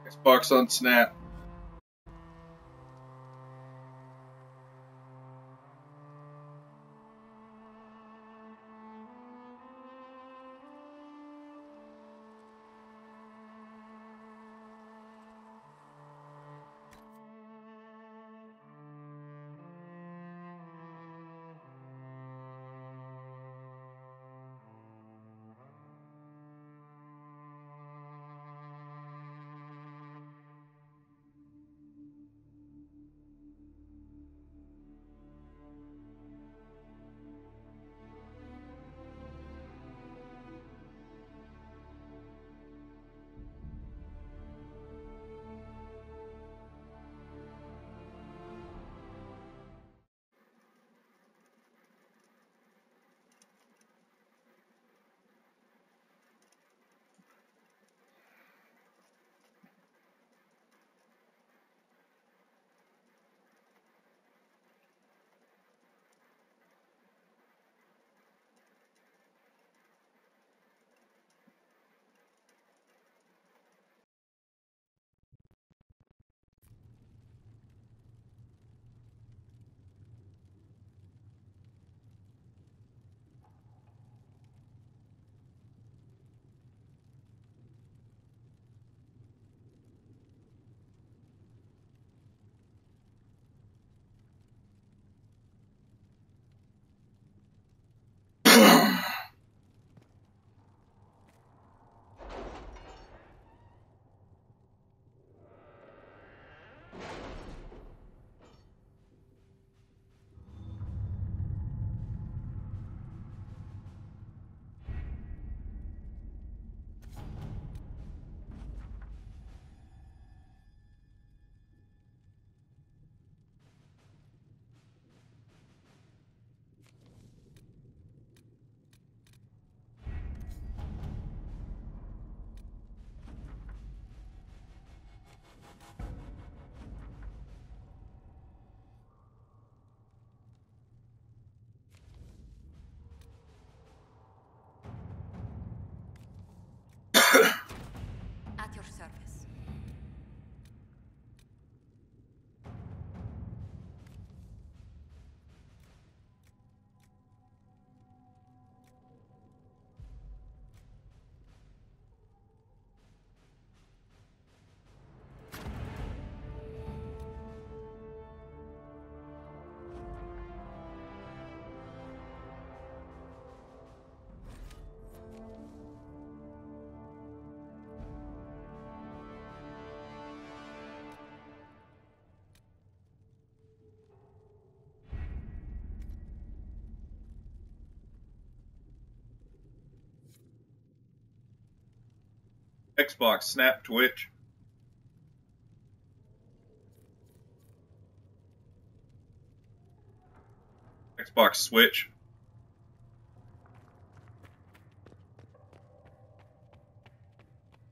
Xbox on Snap. At your service. Xbox, Snap, Twitch. Xbox, Switch.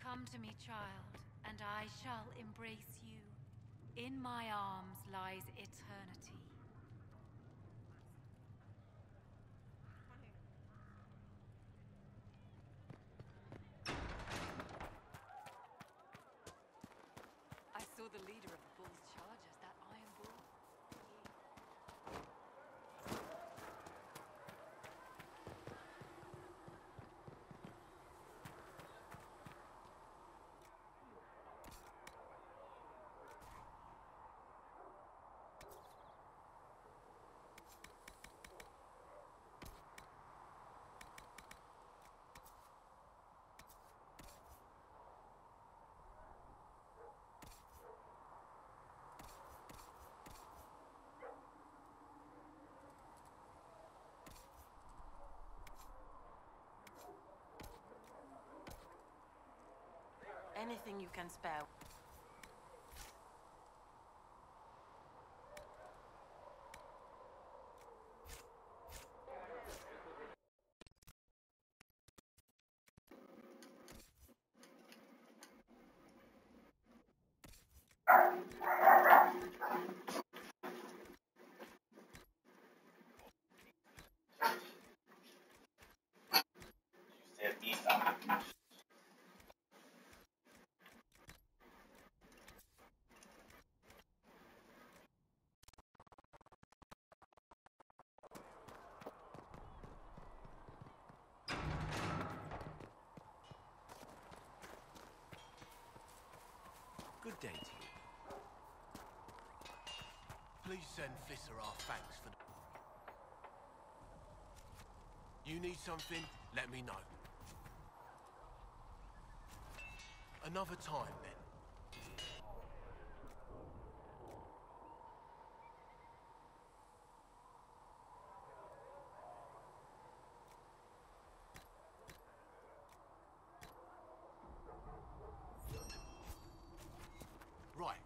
Come to me, child, and I shall embrace you. In my arms lies eternity. I saw the leader of the Bull's chargers, that Iron Bull. Anything you can spare. good day to you. Please send Visser our thanks for the... You need something? Let me know. Another time, then. Right.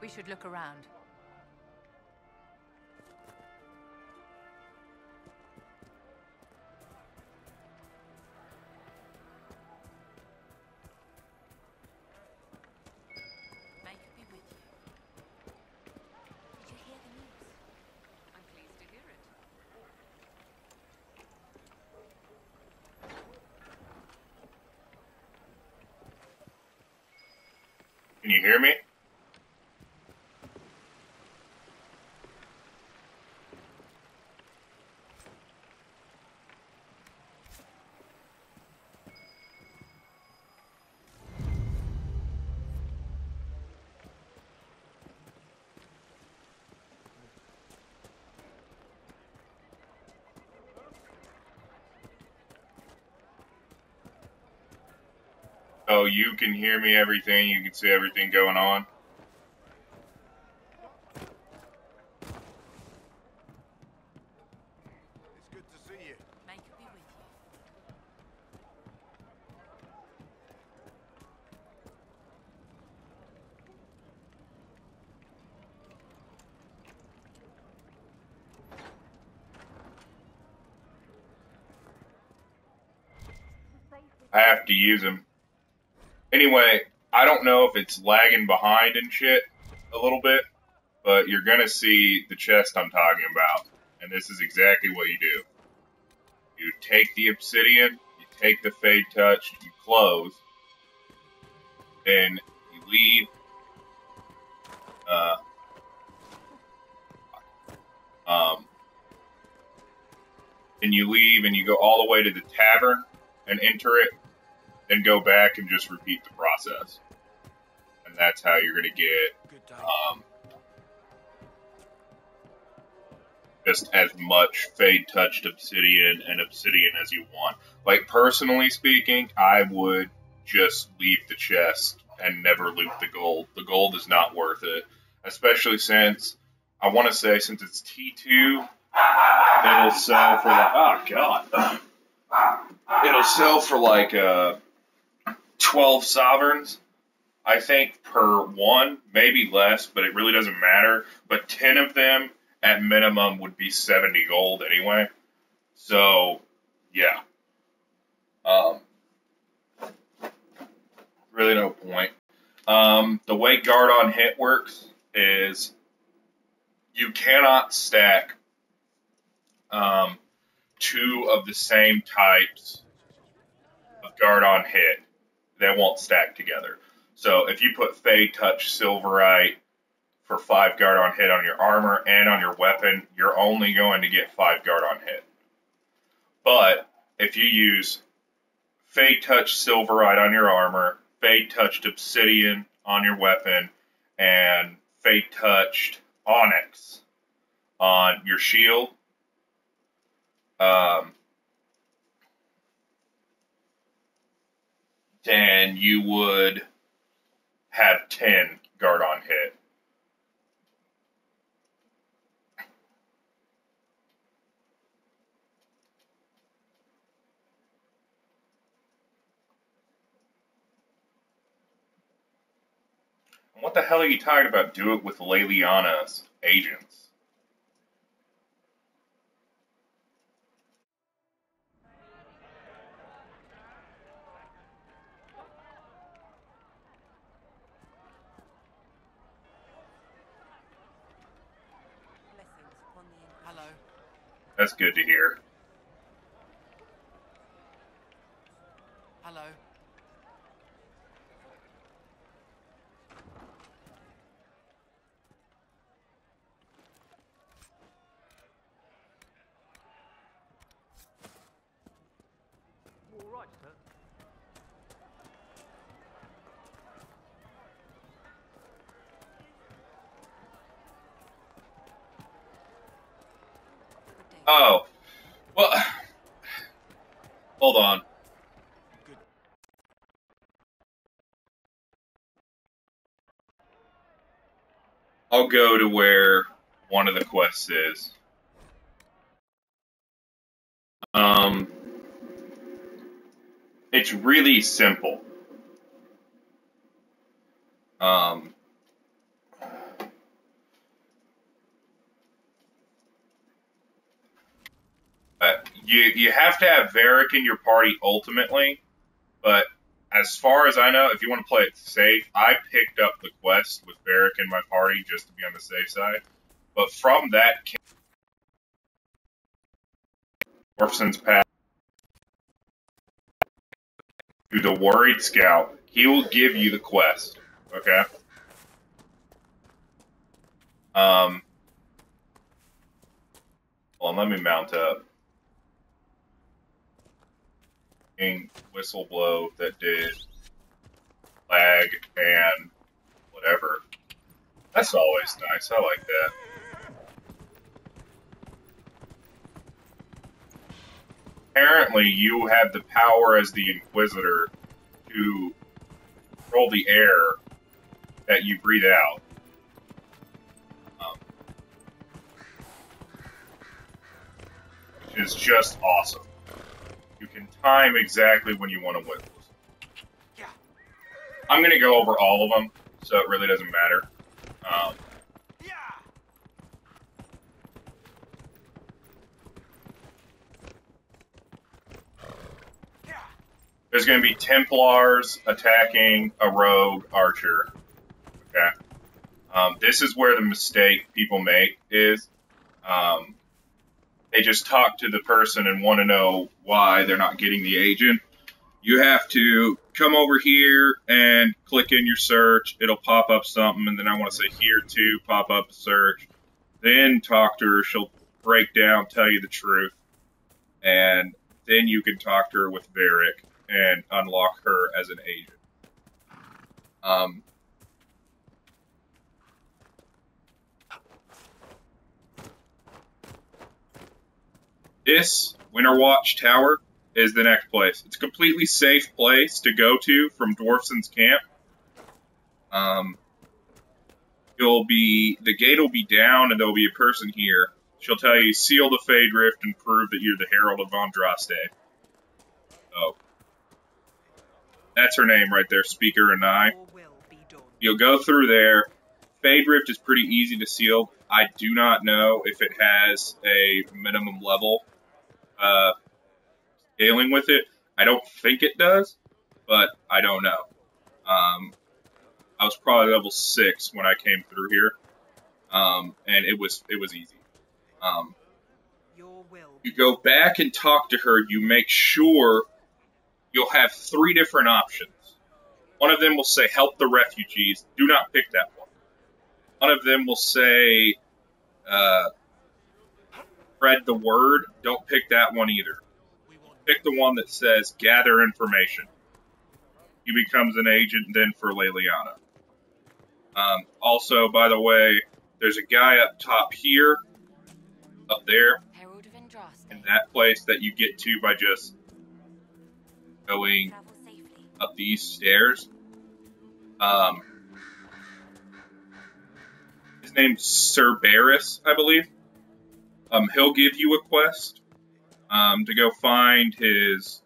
We should look around. May it be with you. Did you hear the news? I'm pleased to hear it. Can you hear me? Oh, you can hear me, everything. You can see everything going on. It's good to see you. May it be with you. I have to use them. Anyway, I don't know if it's lagging behind and shit a little bit, but you're going to see the chest I'm talking about. And this is exactly what you do. You take the obsidian, you take the fade touch, you close, then you leave. And you leave and you go all the way to the tavern and enter it, then go back and just repeat the process. And that's how you're going to get Good day. just as much fade touched obsidian and obsidian as you want. Like, personally speaking, I would just leave the chest and never loot the gold. The gold is not worth it, especially since, I want to say, since it's T2, it'll sell for like, oh god, it'll sell for like 12 sovereigns, I think, per one, maybe less, but it really doesn't matter. But 10 of them at minimum would be 70 gold anyway. So, yeah. Really no point. The way guard on hit works is you cannot stack two of the same types of guard on hit, they won't stack together. So if you put Fade Touch Silverite for 5 guard on hit on your armor and on your weapon, you're only going to get 5 guard on hit. But if you use Fade Touch Silverite on your armor, Fade Touched Obsidian on your weapon, and Fade Touched Onyx on your shield, then you would have 10 guard on hit. What the hell are you talking about? Do it with Leliana's agents. Hello. That's good to hear. Hello. All right, sir. Oh, well, hold on. I'll go to where one of the quests is. It's really simple. You have to have Varric in your party ultimately, but as far as I know, if you want to play it safe, I picked up the quest with Varric in my party just to be on the safe side. But from that Orphan's Path to the Worried Scout, he will give you the quest. Okay? Hold on, let me mount up. Whistle blow that did lag and whatever. That's always nice. I like that. Apparently, you have the power as the Inquisitor to control the air that you breathe out. Which is just awesome. You can time exactly when you want to whistle. I'm going to go over all of them, so it really doesn't matter. There's going to be Templars attacking a rogue archer. Okay. This is where the mistake people make is they just talk to the person and want to know why they're not getting the agent. You have to come over here and click in your search. It'll pop up something, and then I want to say here too, pop up a search. Then talk to her. She'll break down, tell you the truth. And then you can talk to her with Varric and unlock her as an agent. This Winterwatch Tower is the next place. It's a completely safe place to go to from Dwarfson's camp. The gate will be down and there'll be a person here. She'll tell you, seal the Fade Rift and prove that you're the Herald of Andraste. Oh. That's her name right there, Speaker and I. You'll go through there. Fade Rift is pretty easy to seal. I do not know if it has a minimum level scaling with it. I don't think it does, but I don't know. I was probably level 6 when I came through here, and it was easy. your will. You go back and talk to her. You make sure you'll have 3 different options. One of them will say, help the refugees. Do not pick that one. One of them will say, spread the word. Don't pick that one either. Pick the one that says, gather information. He becomes an agent then for Leliana. Also, by the way, there's a guy up top here, up there, in that place that you get to by just going up these stairs. His name's Cerberus, I believe. He'll give you a quest to go find his,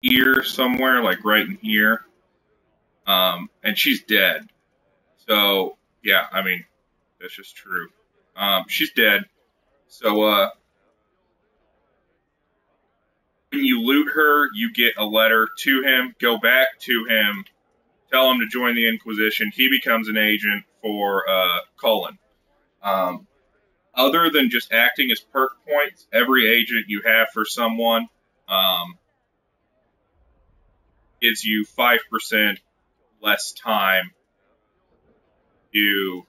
here somewhere, like right in here. And she's dead. So, yeah, I mean, that's just true. She's dead. So, when you loot her, you get a letter to him, go back to him, tell him to join the Inquisition. He becomes an agent for Cullen. Other than just acting as perk points, every agent you have for someone gives you 5% less time to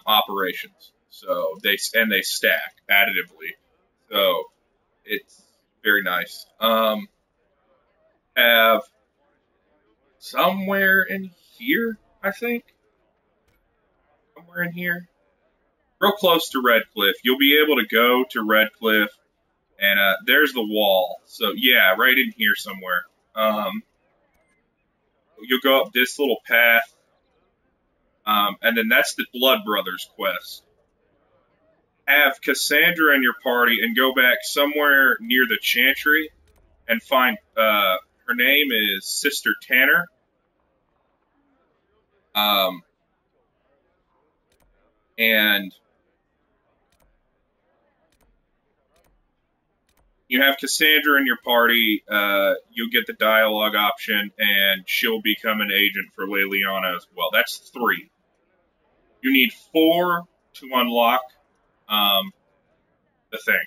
operations. So they stack additively. So it's very nice. Have somewhere in here, I think. Somewhere in here. Real close to Redcliffe. You'll be able to go to Redcliffe, and there's the wall. So yeah, right in here somewhere. You'll go up this little path, and then that's the Blood Brothers quest. Have Cassandra in your party and go back somewhere near the Chantry and find, her name is Sister Tanner. And you have Cassandra in your party, you'll get the dialogue option, and she'll become an agent for Leliana as well. That's 3. You need 4 to unlock the thing.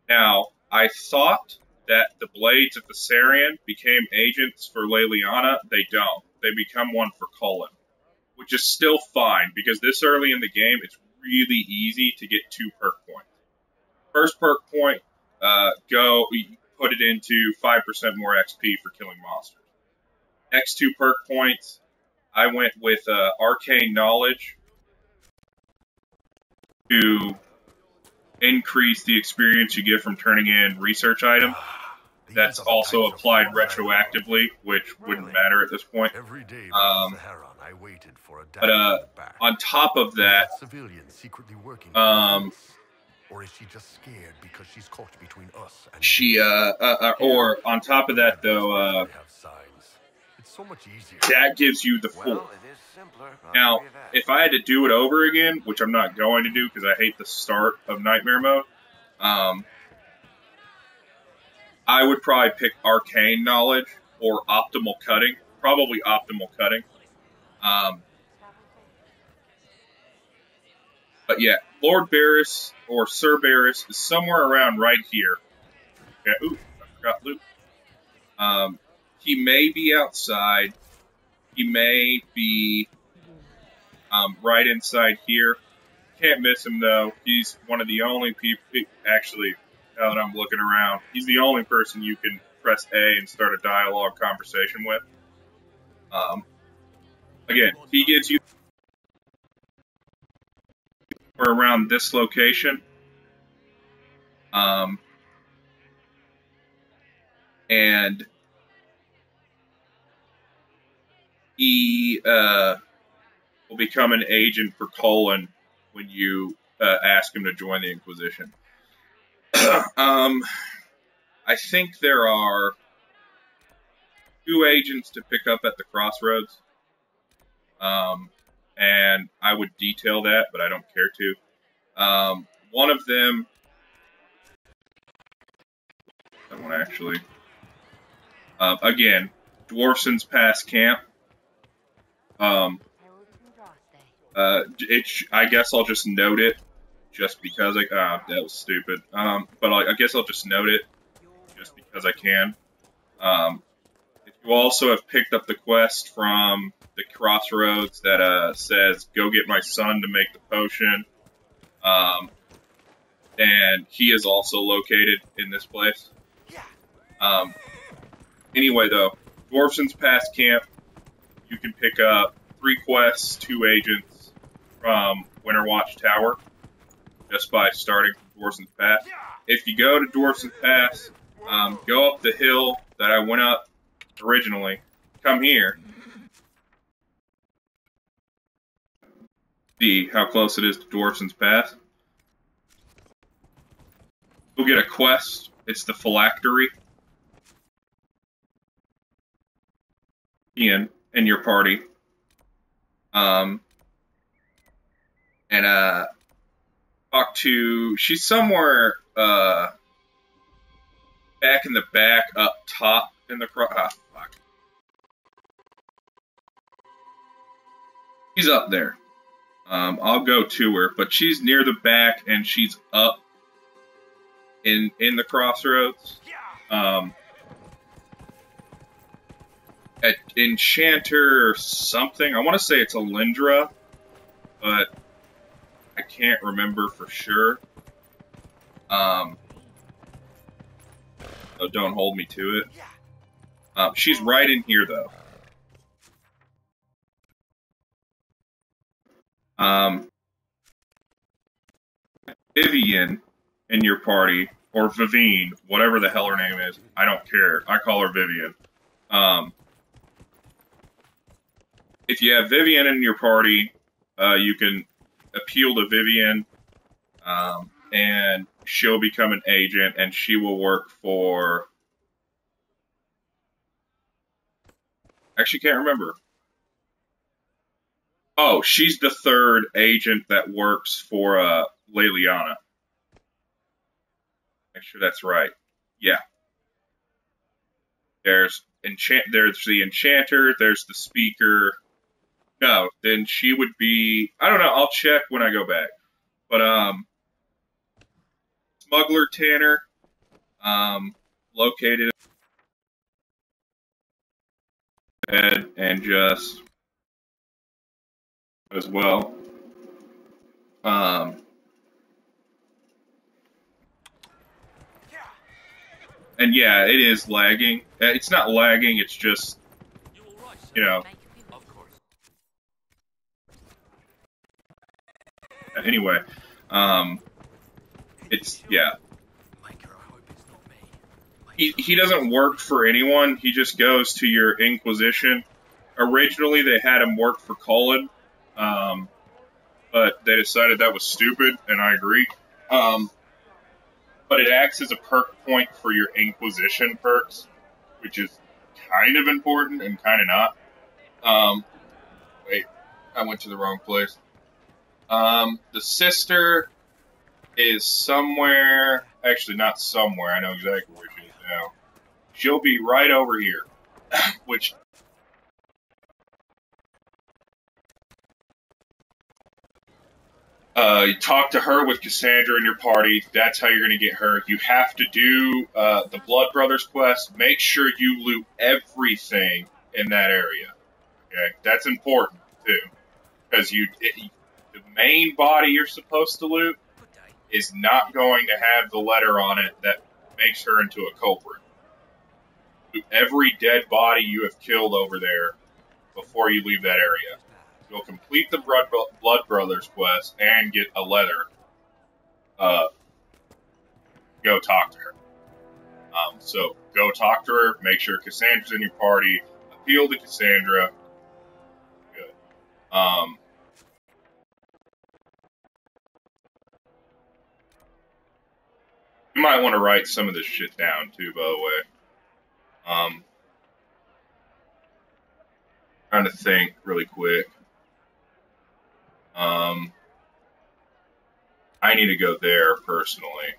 Now, I thought that the Blades of Viserion became agents for Leliana. They don't. They become one for Cullen, which is still fine, because this early in the game, it's really easy to get 2 perk points. First perk point, put it into 5% more XP for killing monsters. Next 2 perk points, I went with Arcane Knowledge to increase the experience you get from turning in research items. That's also applied retroactively, which wouldn't matter at this point. But on top of that, or is she just scared because she's caught between us and or on top of that though, it's so much easier. That gives you the 4. Now, if I had to do it over again, which I'm not going to do because I hate the start of Nightmare Mode, I would probably pick Arcane Knowledge or Optimal Cutting. Probably Optimal Cutting. But yeah, Lord Barris or Sir Barris is somewhere around right here. Okay, ooh, I forgot Luke. He may be outside. He may be right inside here. Can't miss him though. He's one of the only people. Actually, now that I'm looking around, he's the only person you can press A and start a dialogue conversation with. Again, he gives you around this location. And he will become an agent for Cullen when you ask him to join the Inquisition. I think there are 2 agents to pick up at the crossroads. And I would detail that, but I don't care to. One of them, that one actually, again, Dwarfson's Pass Camp. I guess I'll just note it, just because that was stupid. But I guess I'll just note it, just because I can. If you also have picked up the quest from the crossroads that says, go get my son to make the potion, and he is also located in this place. Anyway, though, Dwarfson's Pass Camp, you can pick up 3 quests, 2 agents from Winterwatch Tower, just by starting from Dwarfson's Pass. If you go to Dwarfson's Pass, go up the hill that I went up originally, come here, see how close it is to Dwarfson's Pass. You'll get a quest. It's the Phylactery. Ian and your party. And talk to, she's somewhere back in the back up top in the fuck. She's up there. I'll go to her, but she's near the back and she's up in the crossroads. At Enchanter or something. I want to say it's Alindra, but I can't remember for sure. So don't hold me to it. She's right in here, though. Vivian in your party, or Vivine, whatever the hell her name is. I don't care. I call her Vivian. If you have Vivian in your party, you can appeal to Vivian, and she'll become an agent, and she will work for... Actually, can't remember. Oh, she's the 3rd agent that works for Leliana. Make sure that's right. Yeah. There's the Enchanter, there's the Speaker. No, then she would be... I don't know, I'll check when I go back. But, Smuggler Tanner, located and just as well. And yeah, it is lagging. It's not lagging, it's just, you know. Anyway, it's, yeah. He doesn't work for anyone, he just goes to your Inquisition. Originally, they had him work for Cullen, but they decided that was stupid, and I agree. But it acts as a perk point for your Inquisition perks, which is kind of important and kind of not. Wait, I went to the wrong place. The sister is somewhere, actually not somewhere, I know exactly where she is now. She'll be right over here, which... You talk to her with Cassandra in your party. That's how you're going to get her. You have to do the Blood Brothers quest. Make sure you loot everything in that area. Okay, that's important too, because the main body you're supposed to loot is not going to have the letter on it that makes her into a culprit. Loot every dead body you have killed over there before you leave that area. You'll complete the Blood Brothers quest and get a letter. Go talk to her. So go talk to her. Make sure Cassandra's in your party. Appeal to Cassandra. Good. You might want to write some of this shit down too, by the way. Trying to think really quick. I need to go there personally.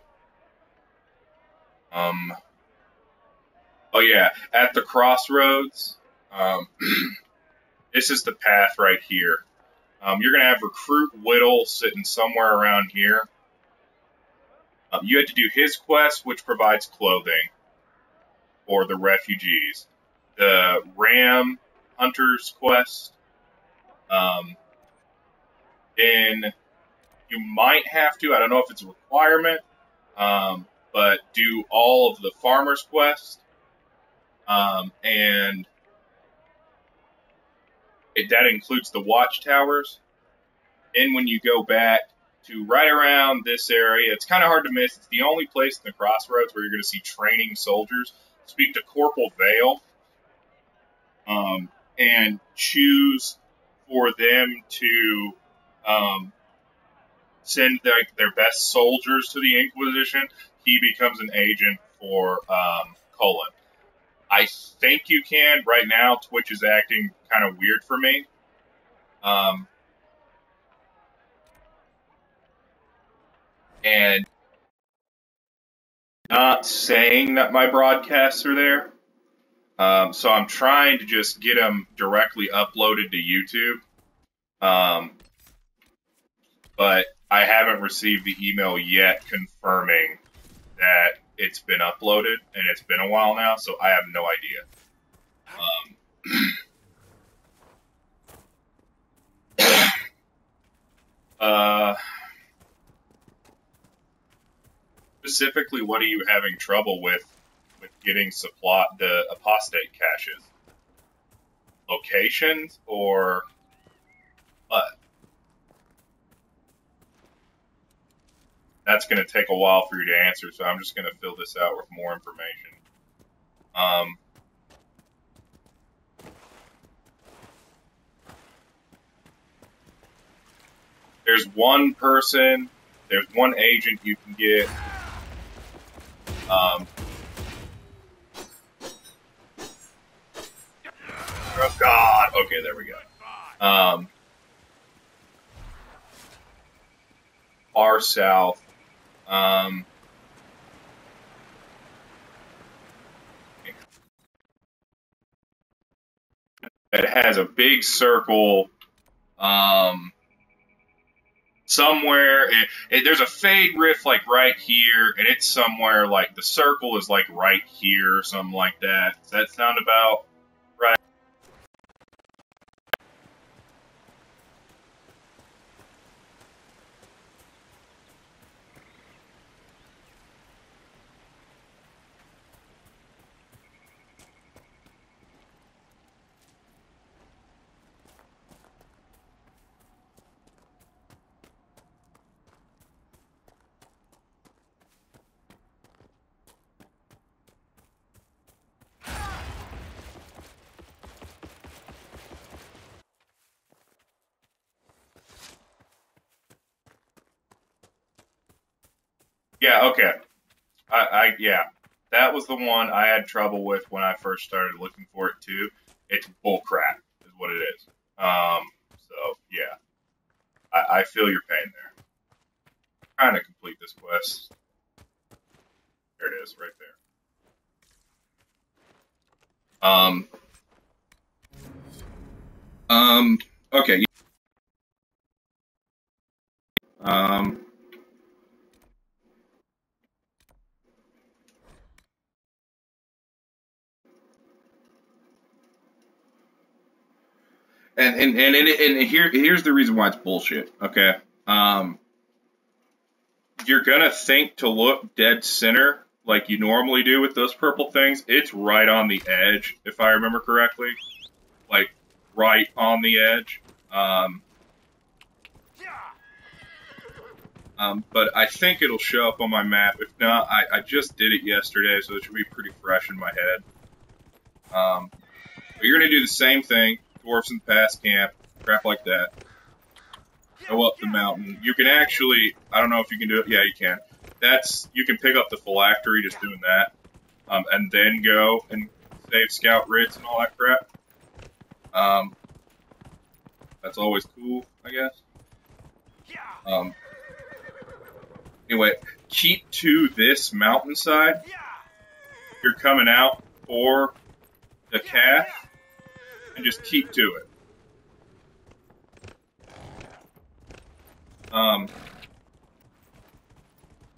Oh yeah, at the crossroads. This is the path right here. You're going to have Recruit Whittle sitting somewhere around here. You had to do his quest, which provides clothing for the refugees. The Ram Hunter's quest. Then you might have to, I don't know if it's a requirement, but do all of the Farmer's quest. And that includes the watchtowers. And when you go back to right around this area, it's kind of hard to miss. It's the only place in the crossroads where you're going to see training soldiers. Speak to Corporal Vale and choose for them to send their best soldiers to the Inquisition. He becomes an agent for Cullen. I think you can. Right now, Twitch is acting kind of weird for me. And not saying that my broadcasts are there. So I'm trying to just get them directly uploaded to YouTube. But I haven't received the email yet confirming that it's been uploaded, and it's been a while now, so I have no idea. Specifically, what are you having trouble with getting the apostate caches? Locations or what? That's going to take a while for you to answer, so I'm just going to fill this out with more information. There's one person, there's one agent you can get. Oh God! Okay, there we go. Far south. It has a big circle. Somewhere, there's a fade rift like right here, and it's somewhere like the circle is like right here or something like that. Does that sound about right? Yeah, okay. Yeah, that was the one I had trouble with when I first started looking for it too. It's bullcrap, is what it is. So yeah, I feel your pain there. I'm trying to complete this quest. There it is, right there. Okay. And here's the reason why it's bullshit. Okay. You're gonna think to look dead center like you normally do with those purple things. It's right on the edge, if I remember correctly. Like right on the edge. But I think it'll show up on my map. If not, I just did it yesterday, so it should be pretty fresh in my head. But you're gonna do the same thing. Dwarfs in the past camp, crap like that. Go up the mountain. You can actually, I don't know if you can do it. Yeah, you can. You can pick up the phylactery just doing that. And then go and save scout writs and all that crap. That's always cool, I guess. Anyway, keep to this mountainside. You're coming out for the calf, and just keep to it.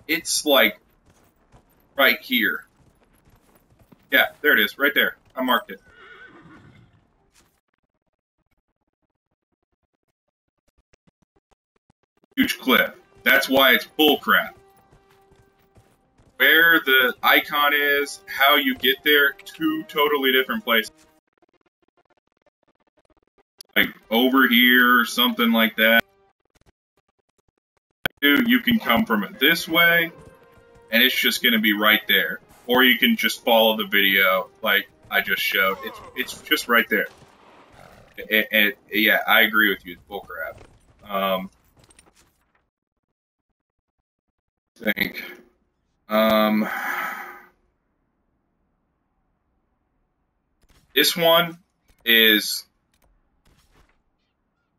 It's like right here. Yeah, there it is, right there. I marked it. Huge cliff. That's why it's bullcrap. Where the icon is, how you get there, two totally different places. Like over here or something like that. You can come from it this way, and it's just going to be right there. Or you can just follow the video like I just showed. It's just right there. And yeah, I agree with you. It's bullcrap. Think. This one is,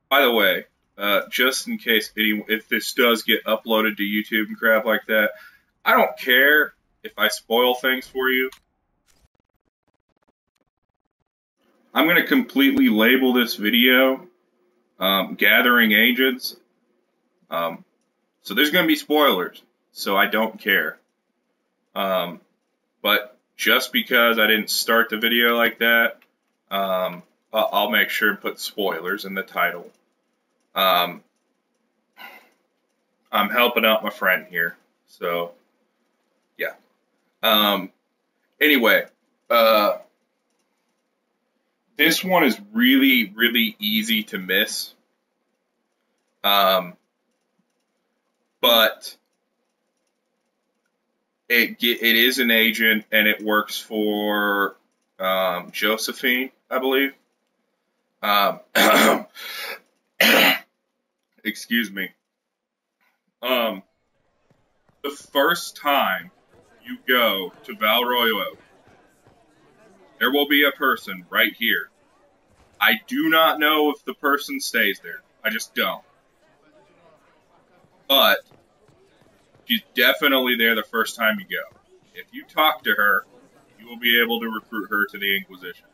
by the way, just in case if this does get uploaded to YouTube and crap like that, I don't care if I spoil things for you. I'm going to completely label this video Gathering Agents. So there's going to be spoilers, so I don't care. But just because I didn't start the video like that, I'll make sure and put spoilers in the title. I'm helping out my friend here, so yeah. Anyway, this one is really, really easy to miss. But it is an agent, and it works for Josephine, I believe. Excuse me. The first time you go to Val Royeaux, there will be a person right here. I do not know if the person stays there. I just don't. But she's definitely there the first time you go. If you talk to her, you will be able to recruit her to the Inquisition.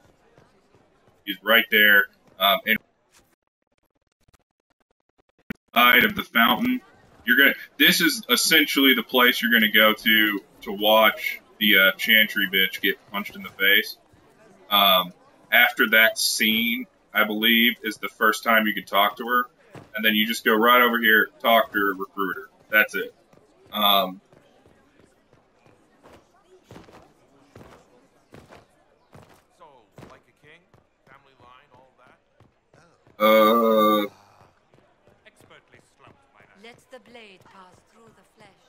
She's right there. Inside of the fountain, this is essentially the place you're gonna go to watch the Chantry bitch get punched in the face. After that scene, I believe, is the first time you can talk to her, and then you just go right over here, talk to her, recruit her. That's it. So, like a king, family line, all that. Expertly slumped, my lad. Let the blade pass through the flesh.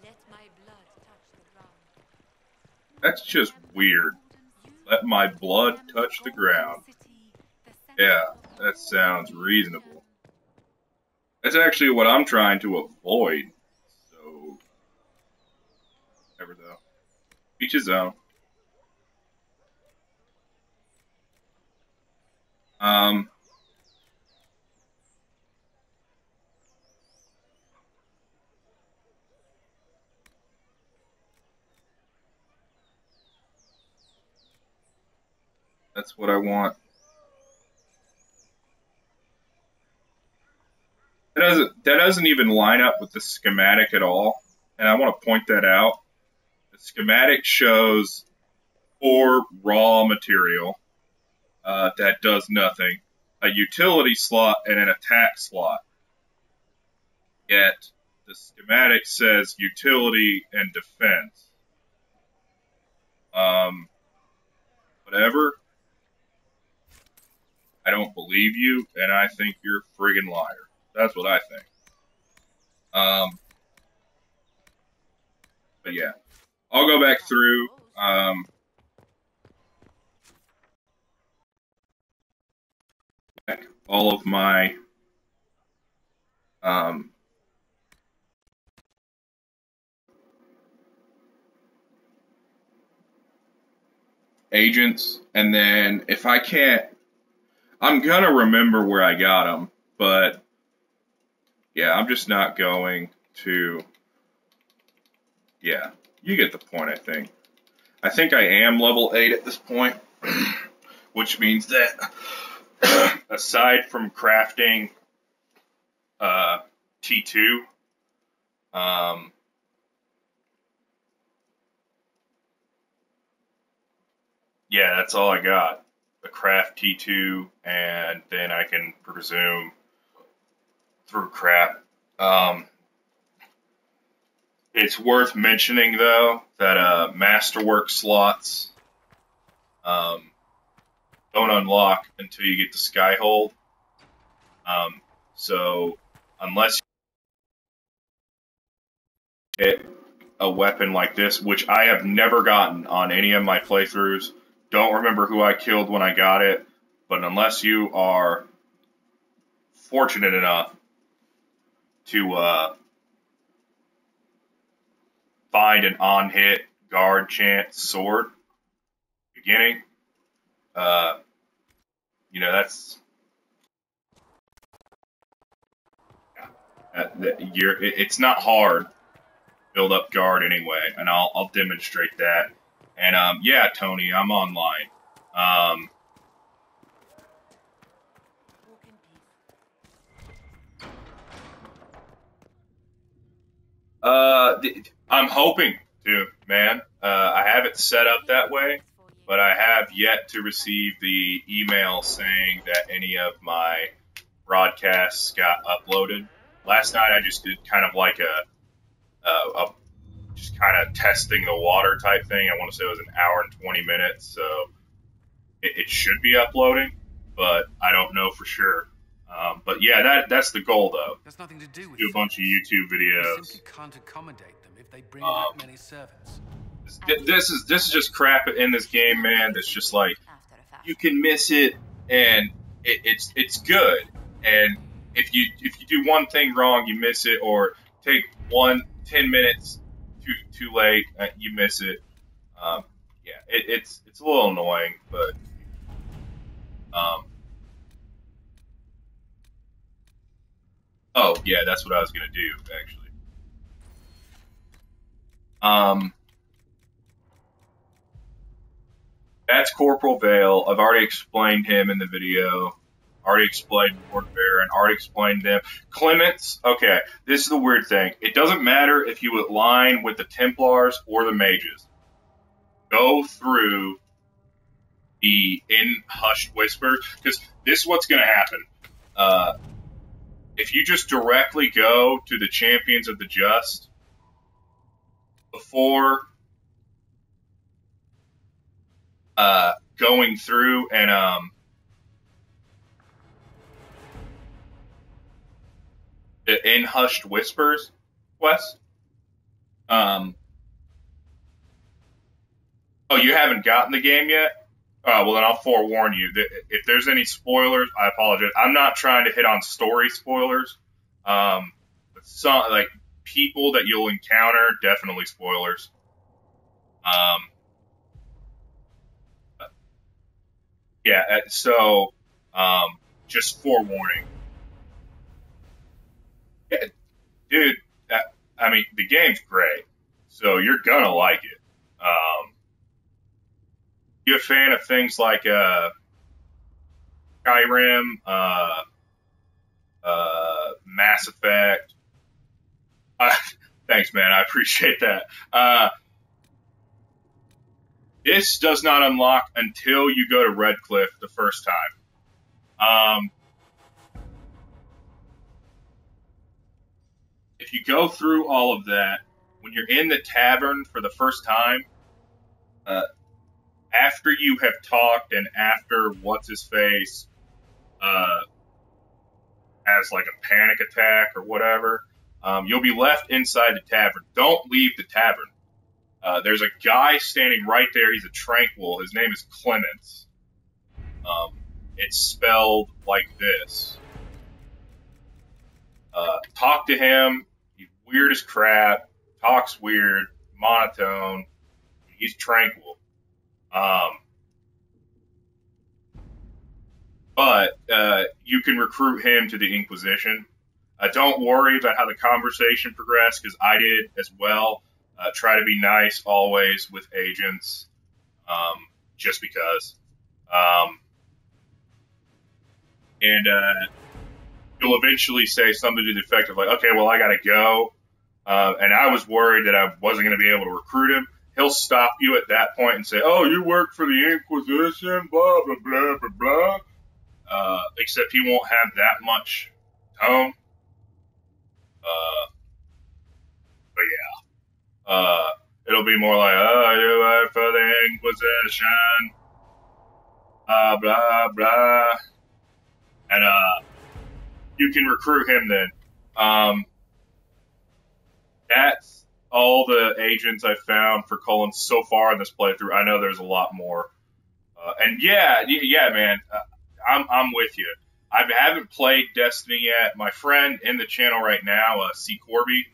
Let my blood touch the ground. That's just weird. Let my blood touch the ground. Yeah, that sounds reasonable. That's actually what I'm trying to avoid. So, whatever though. Each his own. That's what I want. That doesn't even line up with the schematic at all, and I want to point that out. The schematic shows 4 raw material that does nothing, a utility slot, and an attack slot. Yet the schematic says utility and defense. Whatever. I don't believe you, and I think you're a friggin' liar. That's what I think. But yeah, I'll go back through. All of my agents, and then if I can't, I'm gonna remember where I got them, but yeah, I'm just not going to. Yeah, you get the point, I think. I think I am level 8 at this point, which means that aside from crafting T2. Yeah, that's all I got. A craft T2, and then I can presume through crap. It's worth mentioning, though, that masterwork slots don't unlock until you get to Skyhold. So unless you get a weapon like this, which I have never gotten on any of my playthroughs, don't remember who I killed when I got it, but unless you are fortunate enough to find an on-hit guard chance sword beginning, that's it's not hard to build up guard anyway, and I'll demonstrate that. And yeah, Tony, I'm online. I'm hoping to, man. I have it set up that way, but I have yet to receive the email saying that any of my broadcasts got uploaded. Last night I just did kind of like a just kind of testing the water type thing. I want to say it was an hour and 20 minutes, so it should be uploading, but I don't know for sure. But yeah, that's the goal, though. There's nothing to do with Do a bunch of YouTube videos. You simply can't accommodate them if they bring that many servants. This is just crap in this game, man. That's just like you can miss it, and it's good. And if you do one thing wrong, you miss it, or take 10 minutes too late, you miss it. Yeah, it's a little annoying, but oh yeah, that's what I was gonna do actually. That's Corporal Vale. I've already explained him in the video. Already explained Lord Baron. Already explained them. Clements. Okay, this is the weird thing. It doesn't matter if you align with the Templars or the Mages. Go through the in hushed whispers, because this is what's going to happen. If you just directly go to the Champions of the Just before going through and the in hushed whispers quest. Oh, you haven't gotten the game yet? Well, then I'll forewarn you that if there's any spoilers, I apologize. I'm not trying to hit on story spoilers. But some like people that you'll encounter, definitely spoilers. Yeah. So, just forewarning. Yeah, dude. I mean, the game's great, so you're gonna like it. You a fan of things like Skyrim, Mass Effect? Thanks, man. I appreciate that. This does not unlock until you go to Redcliffe the first time. If you go through all of that, when you're in the tavern for the first time, after you have talked and after what's-his-face has like a panic attack or whatever, you'll be left inside the tavern. Don't leave the tavern. There's a guy standing right there. He's a tranquil. His name is Clements. It's spelled like this. Talk to him. He's weird as crap. Talks weird. Monotone. He's tranquil. But you can recruit him to the Inquisition. Don't worry about how the conversation progressed, because I did as well. Try to be nice always with agents, just because. And you'll eventually say something to the effect of like, okay, well, I gotta go. And I was worried that I wasn't going to be able to recruit him. He'll stop you at that point and say, oh, you work for the Inquisition, blah, blah, blah, blah, blah. Except he won't have that much tone. But yeah. It'll be more like, oh, you work for the Inquisition, blah, blah, blah. And you can recruit him then. That's all the agents I found for Cullen so far in this playthrough. I know there's a lot more. And yeah, man, I'm with you. I haven't played Destiny yet. My friend in the channel right now, C. Corby,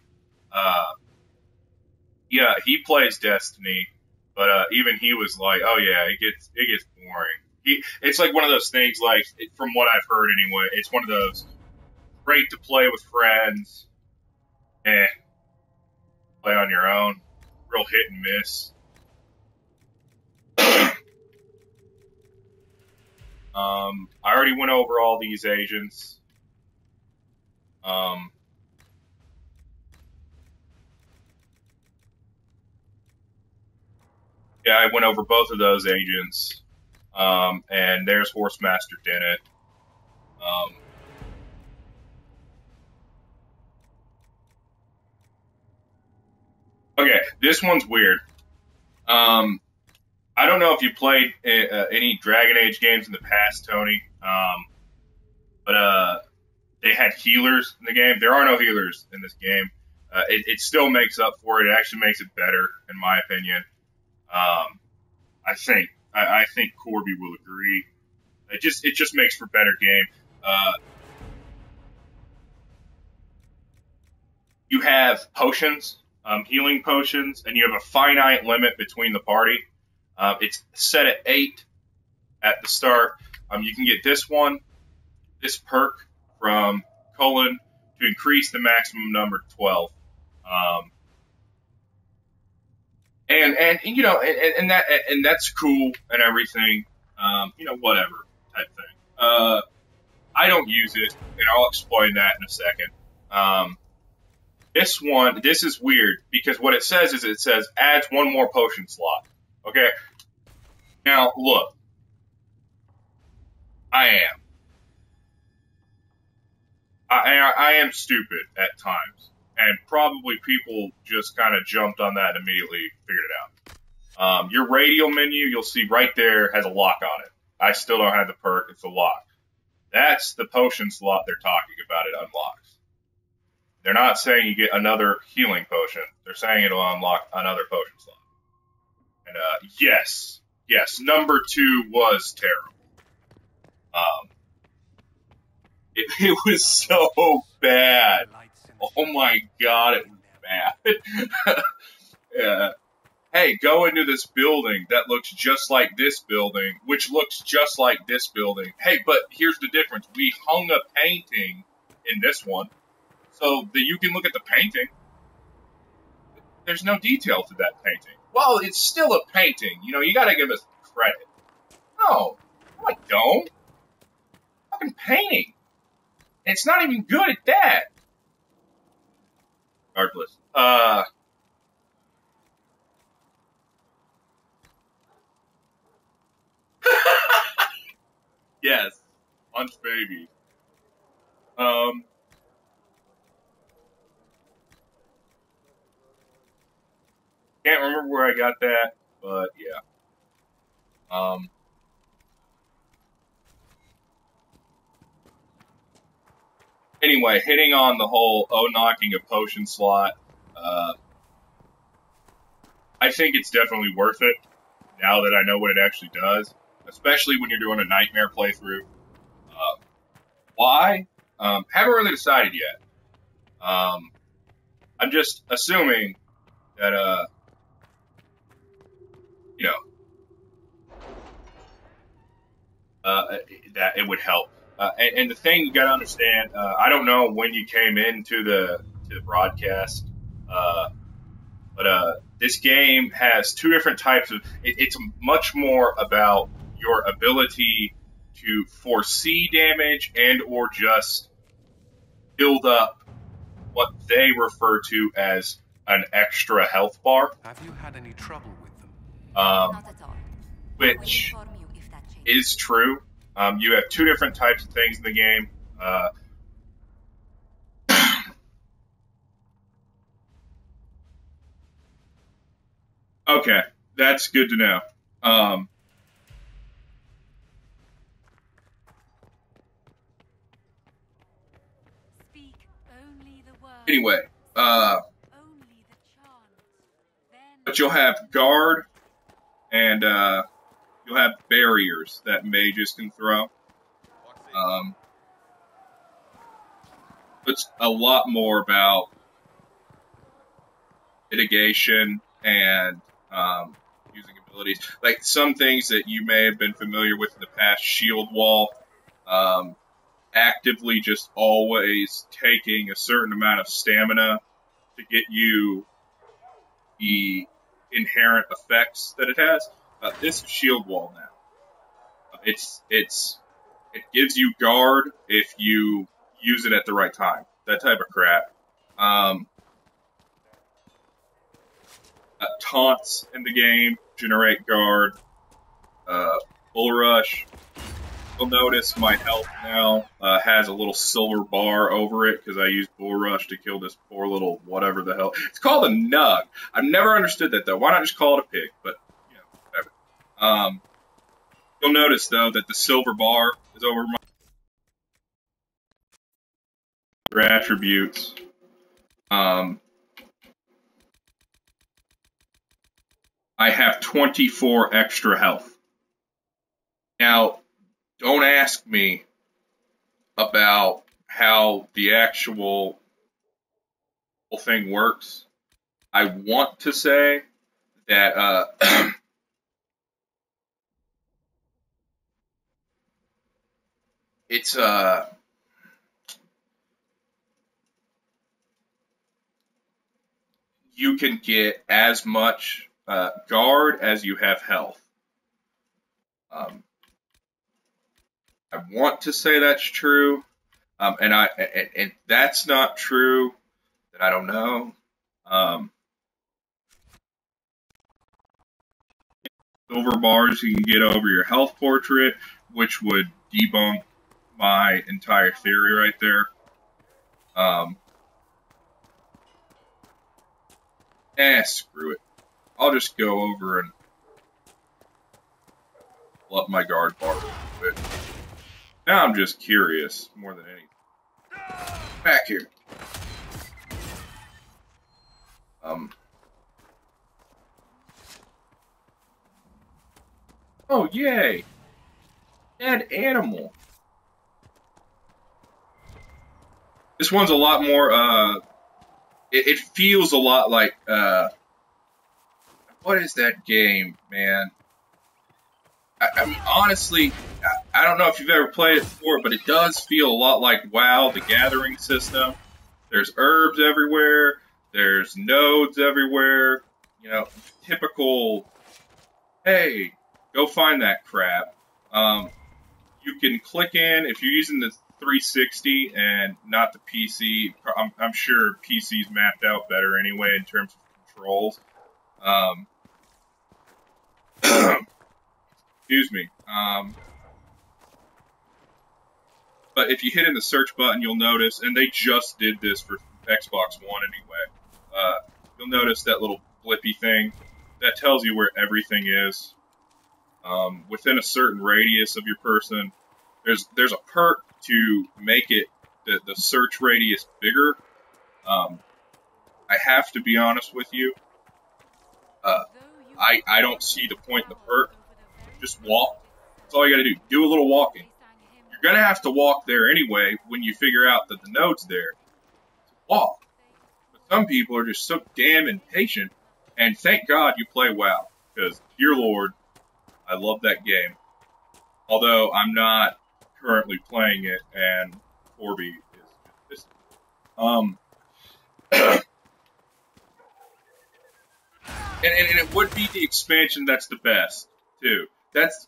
yeah, he plays Destiny, but even he was like, oh yeah, it gets boring. It's like one of those things, like, from what I've heard anyway, it's one of those great to play with friends, and play on your own, real hit and miss. I already went over all these agents. Yeah, I went over both of those agents. And there's Horsemaster Dennett. Okay, this one's weird. I don't know if you played any Dragon Age games in the past, Tony, but they had healers in the game. There are no healers in this game. It still makes up for it. It actually makes it better, in my opinion. I think Corby will agree. It just makes for better game. You have potions. Healing potions, and you have a finite limit between the party. It's set at 8 at the start. You can get this perk from Cullen to increase the maximum number to 12. And you know, and that's cool and everything. You know, whatever type thing. I don't use it, and I'll explain that in a second. This is weird, because what it says is adds one more potion slot. Okay? Now, look. I am stupid at times. And probably people just kind of jumped on that and immediately figured it out. Your radial menu, you'll see right there, has a lock on it. I still don't have the perk. It's a lock. That's the potion slot they're talking about. It unlocks. They're not saying you get another healing potion. They're saying it'll unlock another potion slot. And yes, number 2 was terrible. It was so bad. Oh my god, it was bad. Yeah. Hey, go into this building that looks just like this building, which looks just like this building. Hey, but here's the difference. We hung a painting in this one, so that you can look at the painting. There's no detail to that painting. Well, it's still a painting. You know, you gotta give us credit. No, I don't. Fucking painting. And it's not even good at that. Regardless. Yes. Lunch baby. Can't remember where I got that, but yeah. Anyway, hitting on the whole knocking a potion slot, I think it's definitely worth it now that I know what it actually does, especially when you're doing a nightmare playthrough. Why? Haven't really decided yet. I'm just assuming that, you know, that it would help. And the thing you gotta understand, I don't know when you came into the broadcast, but this game has 2 different types of. It's much more about your ability to foresee damage and or just build up what they refer to as an extra health bar. Have you had any trouble with them? Not at all. Which I will inform you if that changes. is true. You have two different types of things in the game. Okay, that's good to know. Speak only the word. Anyway, Only the chant. Then but you'll have guard, and you'll have barriers that mages can throw. It's a lot more about mitigation and using abilities. Like some things that you may have been familiar with in the past, shield wall, actively just always taking a certain amount of stamina to get you the inherent effects that it has. This is shield wall now. It gives you guard if you use it at the right time. That type of crap. Taunts in the game generate guard. Bull rush. You'll notice my health now has a little silver bar over it because I used bull rush to kill this poor little whatever the hell. It's called a nug. I've never understood that though. Why not just call it a pig? But you know, whatever. You'll notice though that the silver bar is over my attributes. I have 24 extra health. Now, don't ask me about how the actual whole thing works. I want to say that it's you can get as much guard as you have health. I want to say that's true, and that's not true. Then I don't know. Silver bars you can get over your health portrait, which would debunk my entire theory right there. Screw it. I'll just go over and pull up my guard bar real quick. Now I'm just curious more than anything. Back here. Oh, yay! Dead animal. This one's a lot more, it feels a lot like, what is that game, man? I mean, honestly, I don't know if you've ever played it before, but it does feel a lot like WoW, the gathering system. There's herbs everywhere. There's nodes everywhere. You know, typical, hey, go find that crap. You can click in, if you're using the 360 and not the PC, I'm sure PC's mapped out better anyway in terms of controls. Excuse me. But if you hit in the search button, you'll notice, and they just did this for Xbox One anyway, you'll notice that little blippy thing. That tells you where everything is. Within a certain radius of your person, there's a perk to make it the search radius bigger. I have to be honest with you. I don't see the point in the perk. Just walk. That's all you gotta do. Do a little walking. You're gonna have to walk there anyway when you figure out that the node's there. So walk. But some people are just so damn impatient, and thank God you play WoW, because, dear Lord, I love that game. Although I'm not currently playing it, and Corby is and it would be the expansion that's the best, too.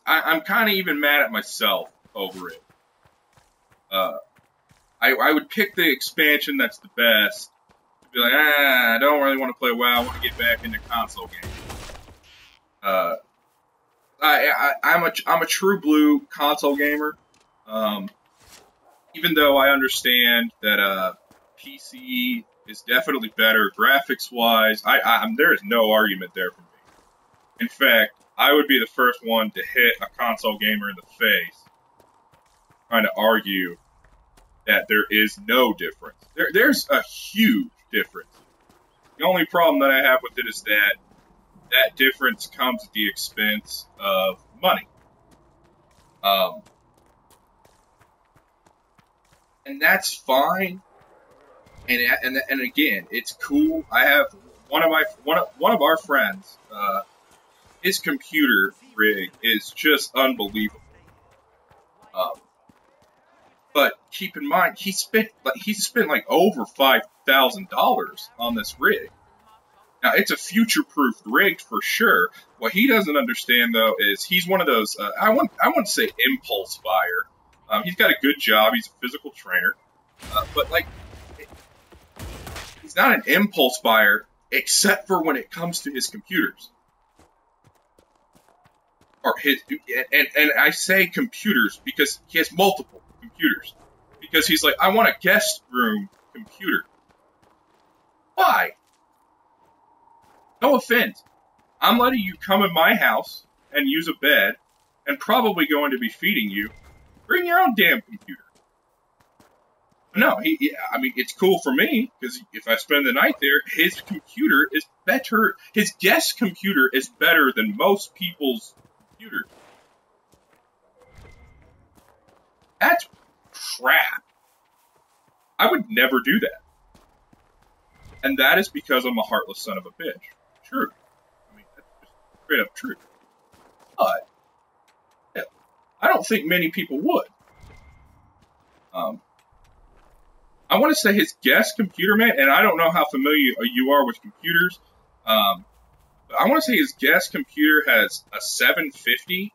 I'm kind of even mad at myself over it. I would pick the expansion that's the best. I'd be like, I don't really want to play WoW. I want to get back into console games. I'm a true blue console gamer. Even though I understand that PC is definitely better graphics wise, there is no argument there for me. In fact, I would be the first one to hit a console gamer in the face trying to argue that there is no difference. There's a huge difference. The only problem that I have with it is that that difference comes at the expense of money. And that's fine. And again, it's cool. I have one of our friends. His computer rig is just unbelievable. But keep in mind, he spent like over $5,000 on this rig. Now, it's a future-proofed rig for sure. What he doesn't understand, though, is he's one of those, I want to say impulse buyer. He's got a good job. He's a physical trainer. But, like, he's not an impulse buyer except for when it comes to his computers. Or and I say computers because he has multiple computers. Because he's like, I want a guest room computer. Why? No offense. I'm letting you come in my house and use a bed and probably going to be feeding you. Bring your own damn computer. No, I mean, it's cool for me because if I spend the night there, his computer is better. His guest computer is better than most people's computers. That's crap. I would never do that. And that is because I'm a heartless son of a bitch. True. I mean, that's just straight up true. But, yeah, I don't think many people would. I want to say his guest computer, man, and I don't know how familiar you are with computers, but I want to say his guest computer has a 750.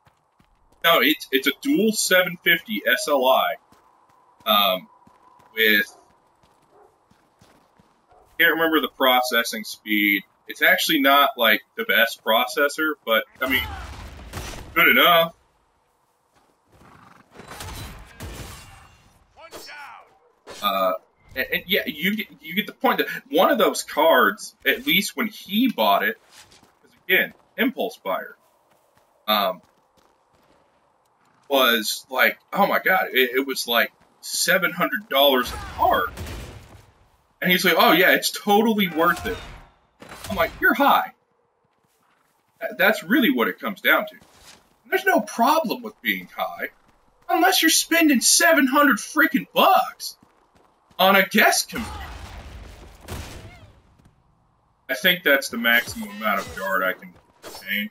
No, it's a dual 750 SLI with, I can't remember the processing speed. It's actually not, like, the best processor, but, I mean, good enough. And yeah, you get the point that one of those cards, at least when he bought it, because again, impulse buyer, was like, oh my god, it was like $700 a card. And he's like, oh yeah, it's totally worth it. I'm like, you're high. That's really what it comes down to. There's no problem with being high, unless you're spending 700 freaking bucks on a guest computer. I think that's the maximum amount of guard I can obtain.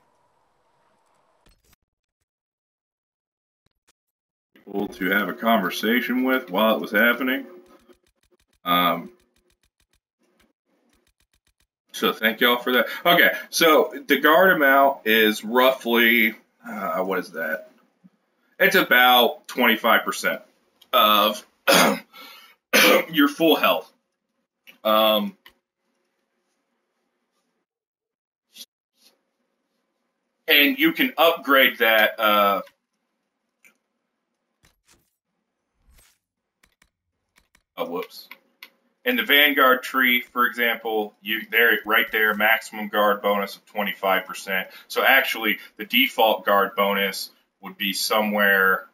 People to have a conversation with while it was happening. So thank y'all for that. Okay, so the guard amount is roughly, what is that? It's about 25% of your full health. And you can upgrade that. Whoops. In the Vanguard tree, for example, right there, maximum guard bonus of 25%. So actually, the default guard bonus would be somewhere,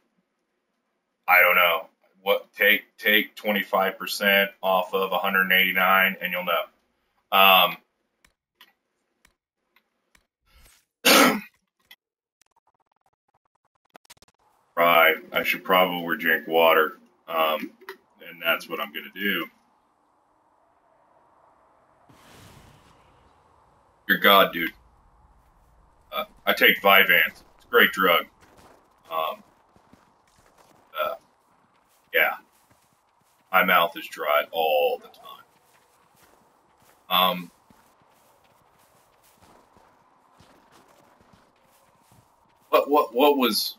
I don't know. What take 25% off of 189 and you'll know. Right, I should probably drink water, and that's what I'm gonna do. You're God, dude. I take Vyvanse. It's a great drug. Yeah. My mouth is dry all the time. What was,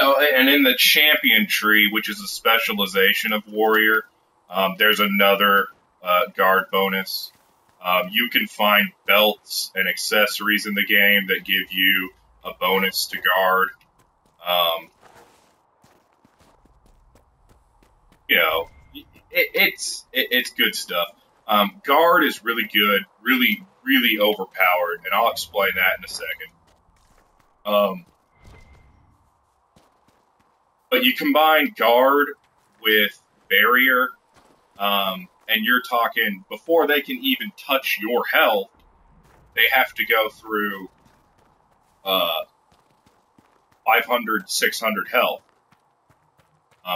and in the champion tree, which is a specialization of warrior, There's another guard bonus. You can find belts and accessories in the game that give you a bonus to guard. You know, it's good stuff. Guard is really good, really overpowered, and I'll explain that in a second. But you combine guard with barrier, and you're talking, before they can even touch your health, they have to go through 500, 600 health.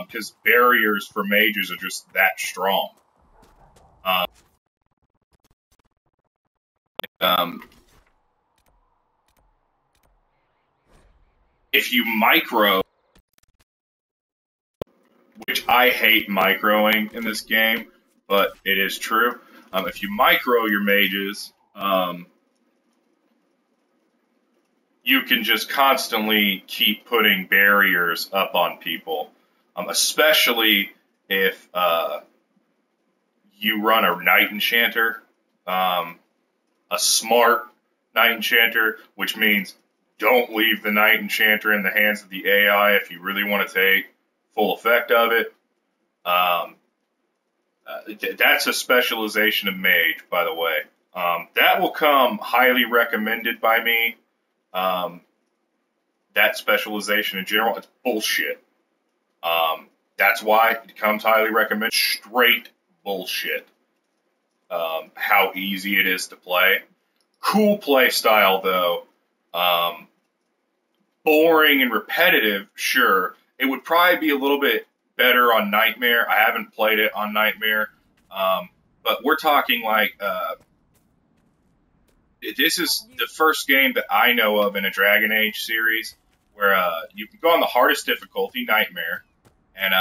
Because barriers for mages are just that strong. If you micro, which I hate microing in this game, but it is true. If you micro your mages, you can just constantly keep putting barriers up on people. Especially if you run a Knight Enchanter, a smart Knight Enchanter, which means don't leave the Knight Enchanter in the hands of the AI if you really want to take full effect of it. That's a specialization of mage, by the way. That will come highly recommended by me. That specialization in general, it's bullshit. That's why it comes highly recommended. Straight bullshit. How easy it is to play. Cool play style, though. Boring and repetitive, sure. It would probably be a little bit better on Nightmare. I haven't played it on Nightmare. But we're talking like, this is the first game that I know of in a Dragon Age series where you can go on the hardest difficulty, Nightmare, and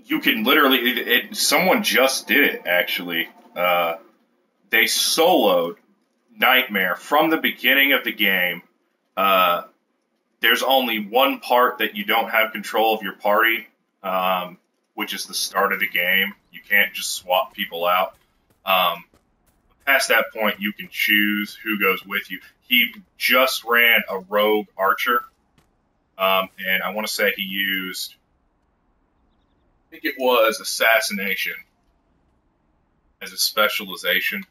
you can literally, someone just did it, actually. They soloed Nightmare from the beginning of the game. There's only one part that you don't have control of your party, which is the start of the game. You can't just swap people out. Past that point, you can choose who goes with you. He just ran a rogue archer, and I want to say he used, I think it was assassination as a specialization,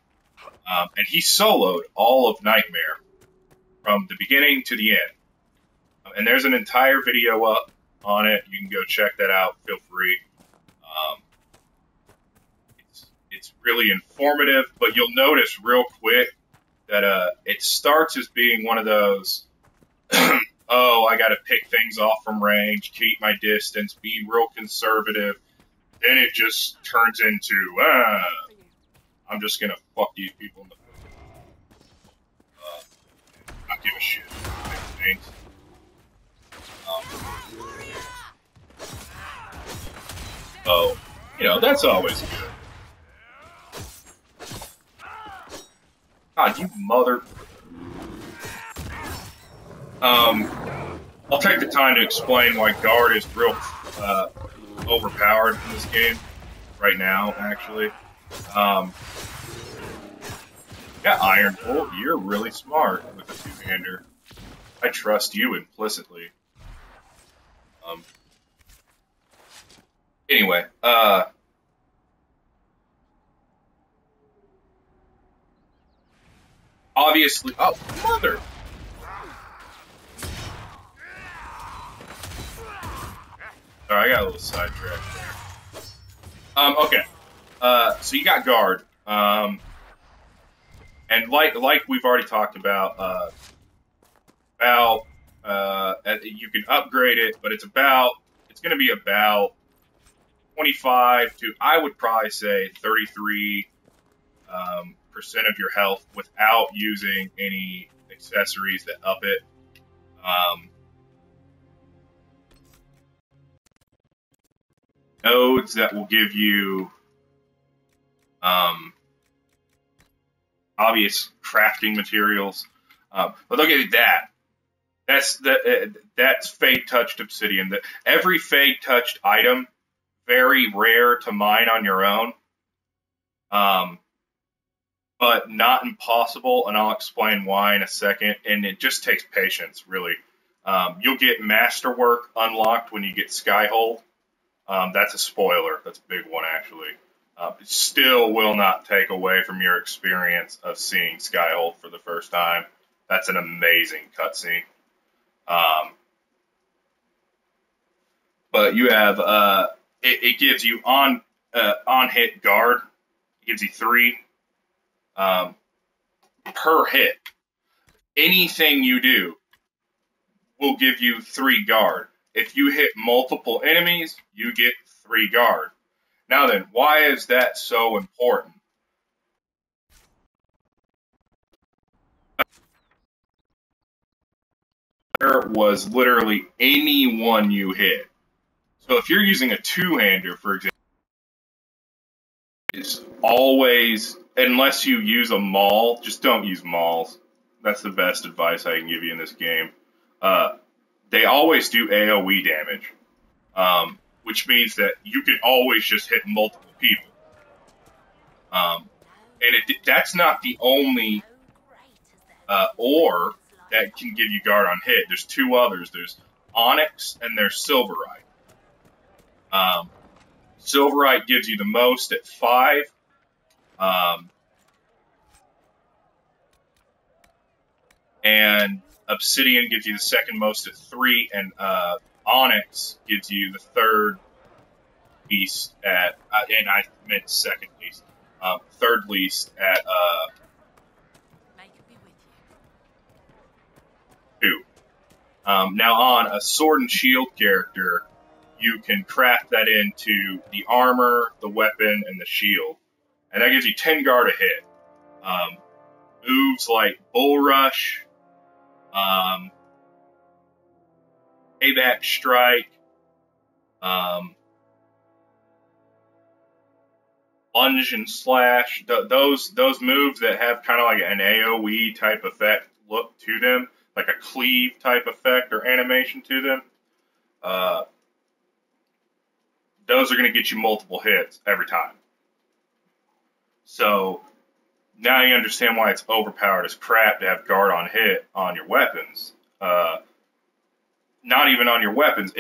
and he soloed all of Nightmare from the beginning to the end. And there's an entire video up on it. You can go check that out. Feel free. It's really informative, but you'll notice real quick that it starts as being one of those, oh, I got to pick things off from range, keep my distance, be real conservative. Then it just turns into, I'm just going to fuck these people in the not give a shit. Things. So, you know, that's always good. God, you mother... I'll take the time to explain why guard is real overpowered in this game right now, actually. Yeah, Iron Bolt, you're really smart with a two-hander. I trust you implicitly. Anyway, obviously, oh, mother! Sorry, I got a little sidetracked there. Okay. So you got guard. And like we've already talked about, Val, you can upgrade it, but it's going to be about 25 to, I would probably say 33% of your health without using any accessories that up it. Nodes that will give you obvious crafting materials. But look at that. That's Fade Touched Obsidian. Every Fade Touched item, very rare to mine on your own, but not impossible, and I'll explain why in a second. And it just takes patience, really. You'll get masterwork unlocked when you get Skyhold. That's a spoiler. That's a big one, actually. It still will not take away from your experience of seeing Skyhold for the first time. That's an amazing cutscene. But you have it gives you on hit guard. It gives you 3 per hit. Anything you do will give you 3 guard. If you hit multiple enemies, you get 3 guard. Now then, why is that so important? There was literally anyone you hit. So if you're using a 2-hander, for example, it's always, unless you use a maul, just don't use mauls. That's the best advice I can give you in this game. They always do AoE damage, which means that you can always just hit multiple people. And that's not the only ore that can give you guard on hit. There's 2 others. There's Onyx and there's Silverite. Silverite gives you the most at 5. And Obsidian gives you the second most at 3, and Onyx gives you the third least at, and I meant second least, third least at 2. Now on a sword and shield character, you can craft that into the armor, the weapon, and the shield, and that gives you 10 guard a hit. Moves like Bull Rush, Payback Strike, Lunge and Slash, those moves that have kind of like an AoE type effect look to them, like a cleave type effect or animation to them, those are going to get you multiple hits every time. So now you understand why it's overpowered as crap to have guard on hit on your weapons. Not even on your weapons.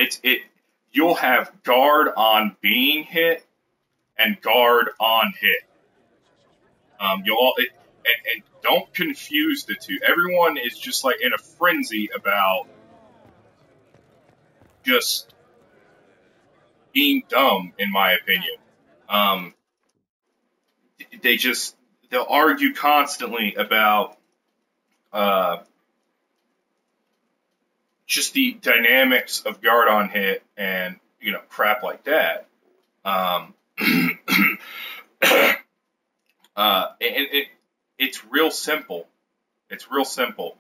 You'll have guard on being hit and guard on hit. And don't confuse the two. Everyone is just like in a frenzy about just being dumb, in my opinion. They'll argue constantly about just the dynamics of guard on hit and, crap like that. It's real simple. It's real simple.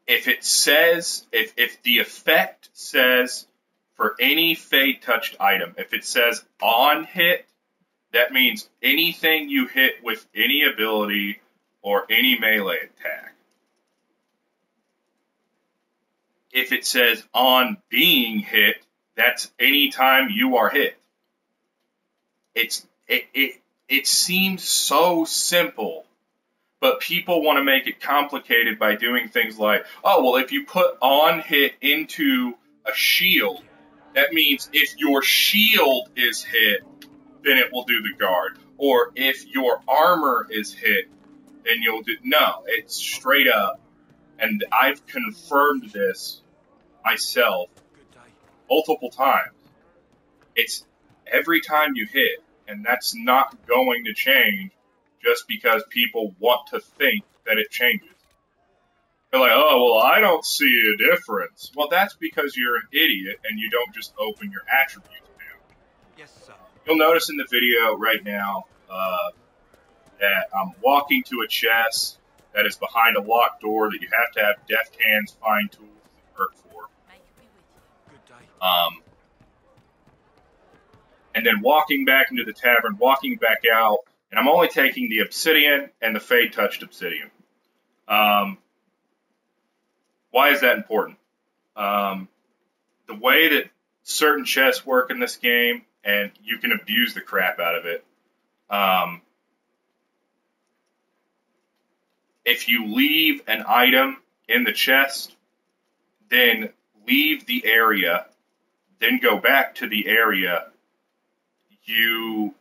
If the effect says for any Fade Touched item, if it says on hit, that means anything you hit with any ability or any melee attack. If it says on being hit, that's any time you are hit. It seems so simple, but people want to make it complicated by doing things like, oh, well, if you put on hit into a shield, that means if your shield is hit, then it will do the guard. Or if your armor is hit, then you'll do... No, it's straight up. And I've confirmed this myself multiple times. It's every time you hit, and that's not going to change just because people want to think that it changes. They're like, oh, well, I don't see a difference. Well, that's because you're an idiot and you don't just open your attributes down. Yes, sir. You'll notice in the video right now that I'm walking to a chest that is behind a locked door that you have to have deft hands find tools to work for. Good day. And then walking back into the tavern, walking back out, And I'm only taking the Obsidian and the Fade Touched Obsidian. Why is that important? The way that certain chests work in this game, and you can abuse the crap out of it. If you leave an item in the chest, then leave the area, then go back to the area, the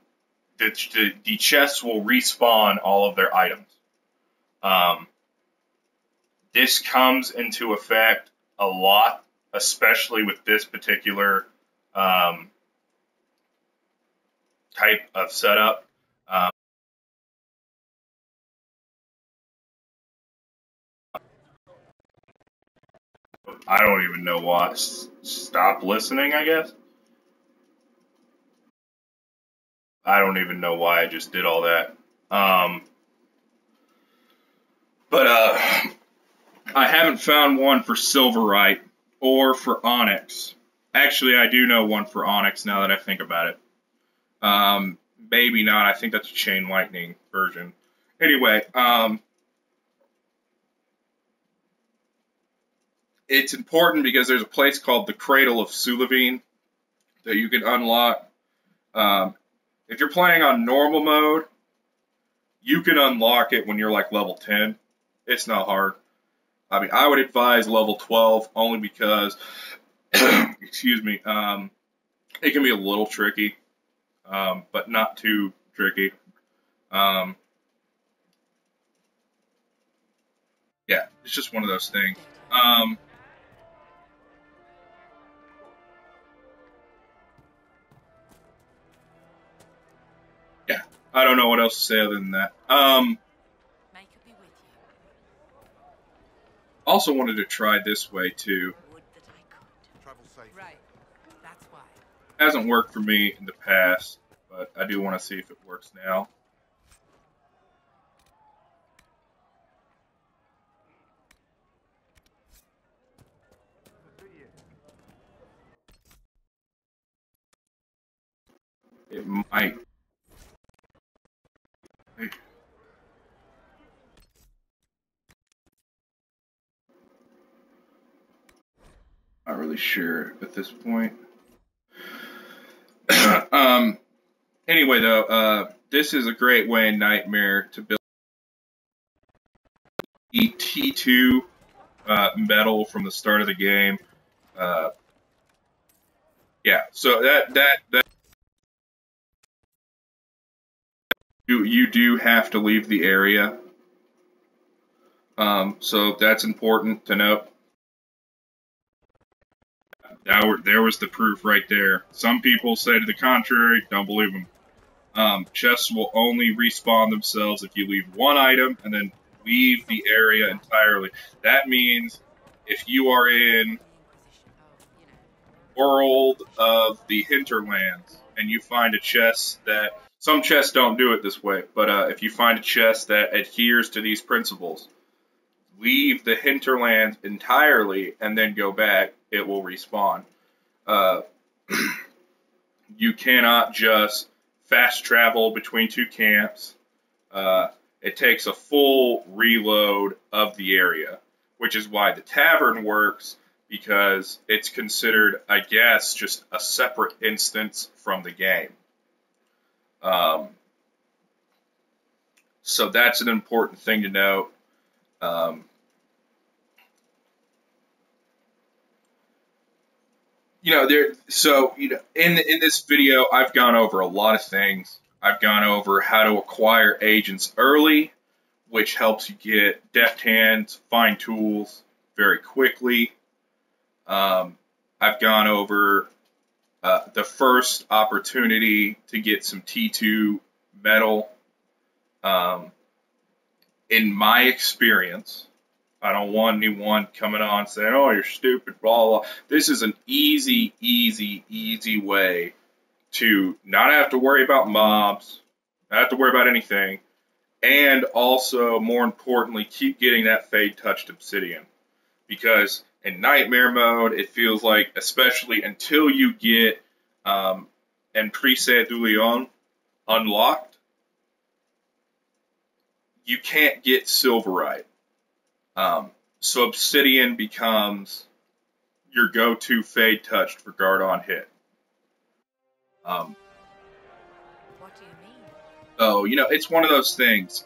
chests will respawn all of their items. This comes into effect a lot, especially with this particular type of setup. I don't even know why. Stop listening, I guess. I don't even know why I just did all that. But I haven't found one for Silverite or for Onyx. Actually, I do know one for Onyx now that I think about it. Maybe not. I think that's a Chain Lightning version. Anyway, it's important because there's a place called the Cradle of Sulavine that you can unlock. If you're playing on normal mode, you can unlock it when you're like level 10. It's not hard. I mean, I would advise level 12 only because, excuse me, it can be a little tricky, but not too tricky. Yeah, it's just one of those things. Yeah, I don't know what else to say other than that. Also wanted to try this way too. Travel safe. Right. That's why. Hasn't worked for me in the past, but I do want to see if it works now. It might. Not really sure at this point. Anyway, though, this is a great way in Nightmare to build T2 metal from the start of the game. Yeah, so that you do have to leave the area. So that's important to note. There was the proof right there. Some people say to the contrary, don't believe them. Chests will only respawn themselves if you leave one item and then leave the area entirely. That means if you are in world of the Hinterlands and you find a chest that, some chests don't do it this way, but if you find a chest that adheres to these principles, leave the Hinterlands entirely and then go back, it will respawn. You cannot just fast travel between two camps. It takes a full reload of the area, which is why the tavern works, because it's considered, I guess, just a separate instance from the game. So that's an important thing to note. In this video, I've gone over a lot of things. I've gone over how to acquire agents early, which helps you get deft hands, fine tools very quickly. I've gone over the first opportunity to get some T2 metal. In my experience, I don't want anyone coming on saying, oh, you're stupid, blah, blah. This is an easy way to not have to worry about mobs, not have to worry about anything, and also, more importantly, keep getting that Fade Touched Obsidian. Because in Nightmare mode, it feels like, especially until you get Emprise du Lion unlocked, you can't get Silverite. So Obsidian becomes your go-to Fade touched for guard on hit. What do you mean? Oh, it's one of those things.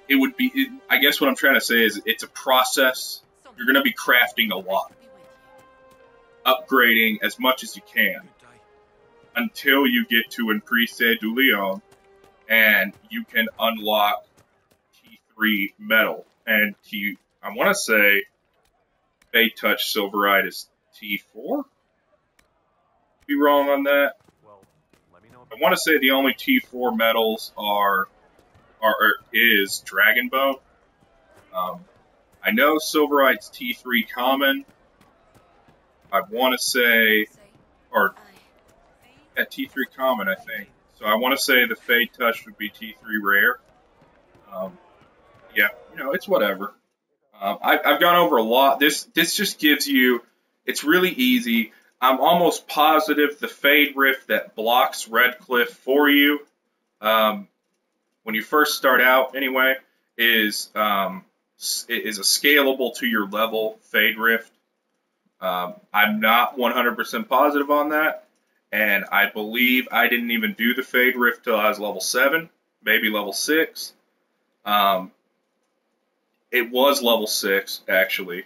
It would be, I guess what I'm trying to say is it's a process. You're going to be crafting a lot, upgrading as much as you can until you get to Inquisition du Lion, and you can unlock T3 metal. And I want to say Fade Touch Silverite is T4? Be wrong on that. Well, let me know. I want to say the only T4 metals is Dragon Bone. I know Silverite's T3 common. I want to say, or at T3 common, I think. So I want to say the Fade Touch would be T3 rare. Yeah, it's whatever. I've gone over a lot. This just gives you, it's really easy. I'm almost positive the Fade Rift that blocks Redcliffe for you, when you first start out anyway, is a scalable to your level Fade Rift. I'm not 100% positive on that, and I believe I didn't even do the Fade Rift till I was level 7, maybe level 6. It was level 6, actually.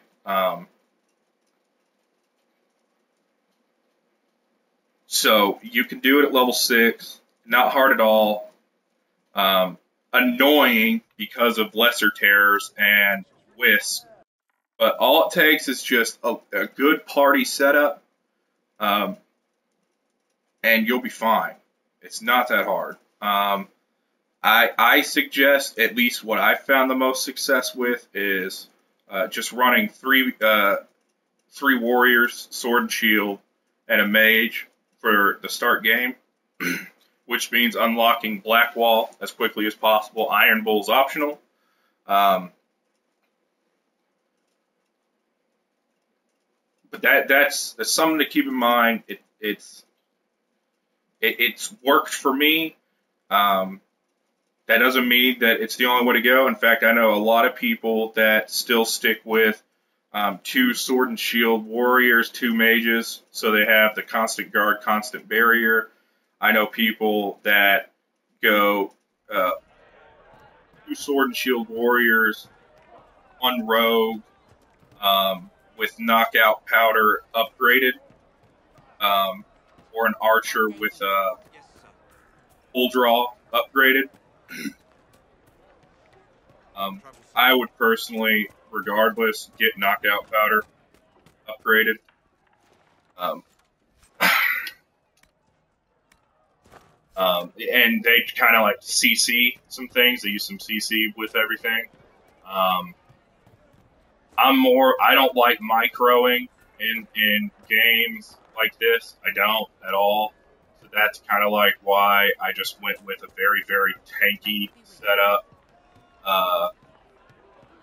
So you can do it at level 6, not hard at all. Annoying because of lesser terrors and wisp, but all it takes is just a good party setup, and you'll be fine. It's not that hard. I suggest, at least what I've found the most success with, is just running three warriors, sword and shield, and a mage for the start game, which means unlocking Blackwall as quickly as possible. Iron Bull's optional. But that's something to keep in mind. It's worked for me. That doesn't mean that it's the only way to go. In fact, I know a lot of people that still stick with 2 sword and shield warriors, 2 mages, so they have the constant guard, constant barrier. I know people that go 2 sword and shield warriors, 1 rogue, with knockout powder upgraded, or an archer with full draw upgraded. I would personally, regardless, get knockout powder upgraded. And they kind of like CC some things. They use some CC with everything. I don't like microing in games like this. I don't at all. So that's kind of like why I just went with a very, very tanky setup.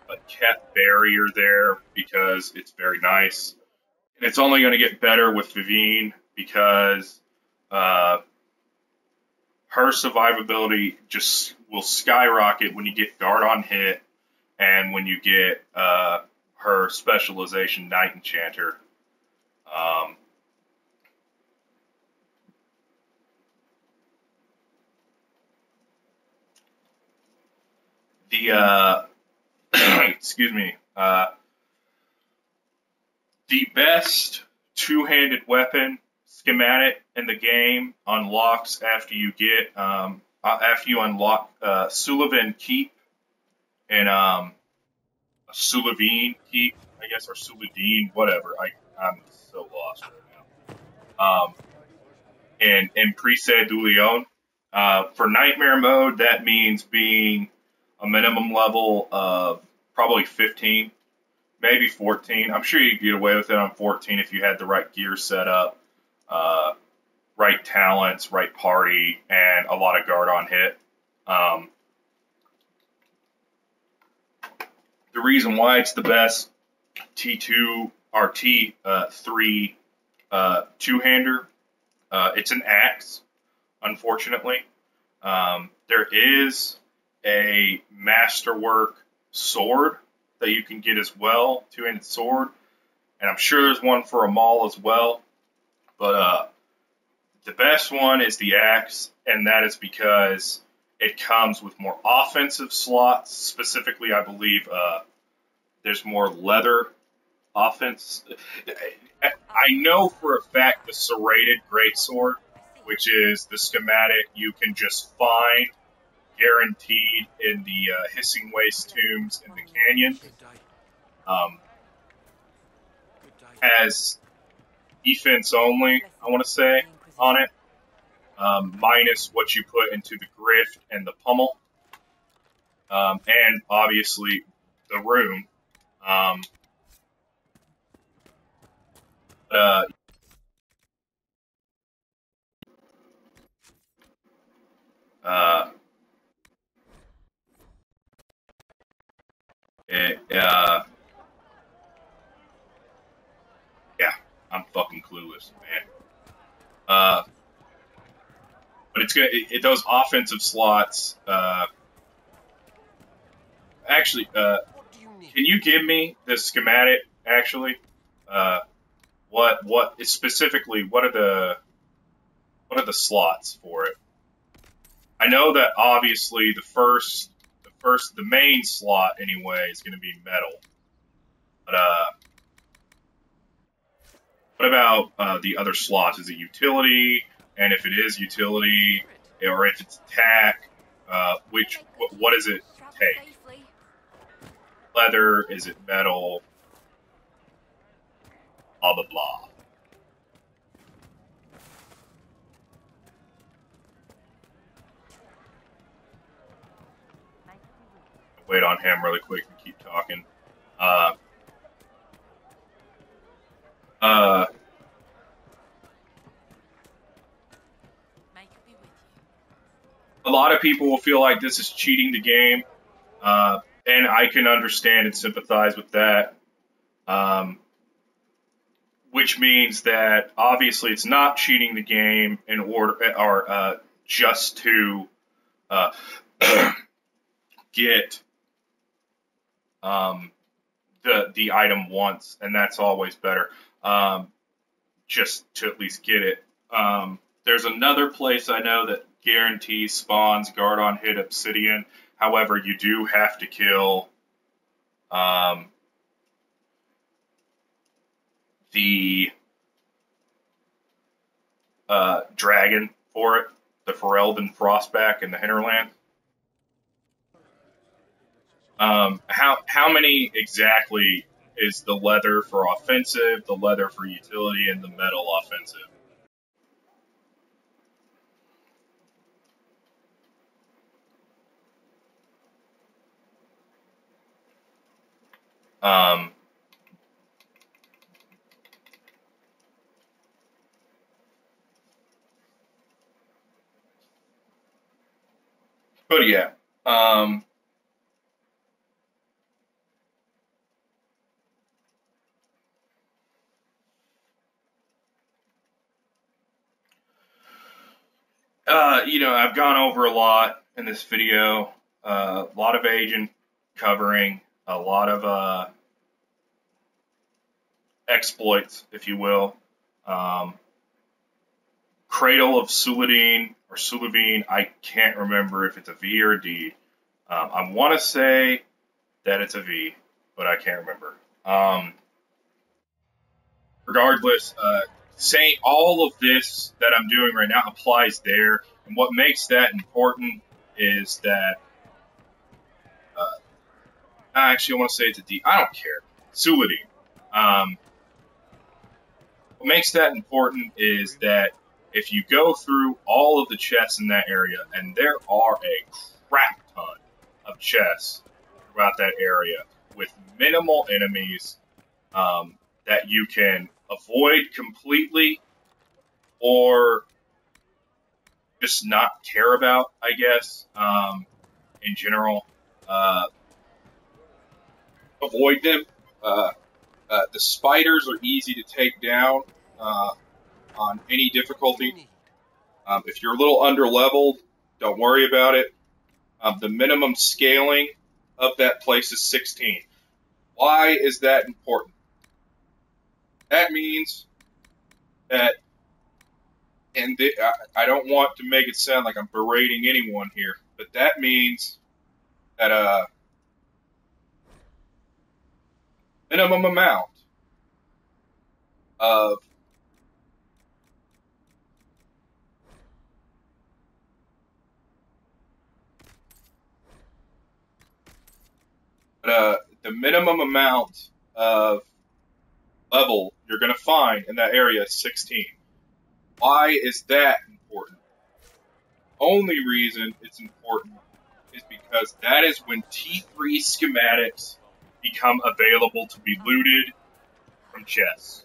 But kept barrier there because it's very nice. And it's only going to get better with Vivine because her survivability just will skyrocket when you get guard on hit and when you get her specialization Night Enchanter. Excuse me. The best two-handed weapon schematic in the game unlocks after you get unlock Sullivan Keep and a Sulavine Keep, I guess, or Suladine, whatever. I'm so lost right now. And Preset du Lion. For Nightmare mode, that means being a minimum level of probably 15, maybe 14. I'm sure you could get away with it on 14 if you had the right gear set up, right talents, right party, and a lot of guard on hit. The reason why it's the best T2 or T3 two-hander, it's an axe, unfortunately. There is a masterwork sword that you can get as well, two-handed sword, and I'm sure there's one for a maul as well. But the best one is the axe, and that is because it comes with more offensive slots. Specifically, I believe there's more leather offense. I know for a fact the serrated greatsword, which is the schematic you can just find guaranteed in the hissing waste tombs in the canyon, has defense only, I want to say, on it, minus what you put into the grift and the pummel, and obviously the room. Yeah, I'm fucking clueless, man. But it's gonna those offensive slots. Actually, can you give me the schematic? Actually, what is specifically? What are the slots for it? I know that obviously the main slot anyway is going to be metal. But what about the other slots? Is it utility? And if it is utility, or if it's attack, what does it take? Leather? Is it metal? Blah blah blah. Wait on him really quick and keep talking. A lot of people will feel like this is cheating the game, and I can understand and sympathize with that. Which means that obviously it's not cheating the game in order, or just to get the item once, and that's always better. Just to at least get it. There's another place I know that guarantees spawns guard on hit Obsidian. However, you do have to kill the dragon for it, the Ferelden Frostback in the Hinterlands. How many exactly is the leather for offensive, the leather for utility, and the metal offensive? But yeah, I've gone over a lot in this video, a lot of agent covering, a lot of exploits, if you will. Cradle of Suladin, or Sulavine, I can't remember if it's a V or a D. I want to say that it's a V, but I can't remember. Regardless, saying all of this that I'm doing right now applies there, and what makes that important is that, actually I want to say it's a D, I don't care, Suladin. What makes that important is that if you go through all of the chests in that area, and there are a crap ton of chests throughout that area with minimal enemies that you can avoid completely or just not care about, I guess, in general. Avoid them. The spiders are easy to take down on any difficulty. If you're a little under-leveled, don't worry about it. The minimum scaling of that place is 16. Why is that important? That means that, and I don't want to make it sound like I'm berating anyone here, but that means that minimum amount of the minimum amount of level you're going to find in that area is 16. Why is that important? Only reason it's important is because that is when T3 schematics become available to be looted from chests.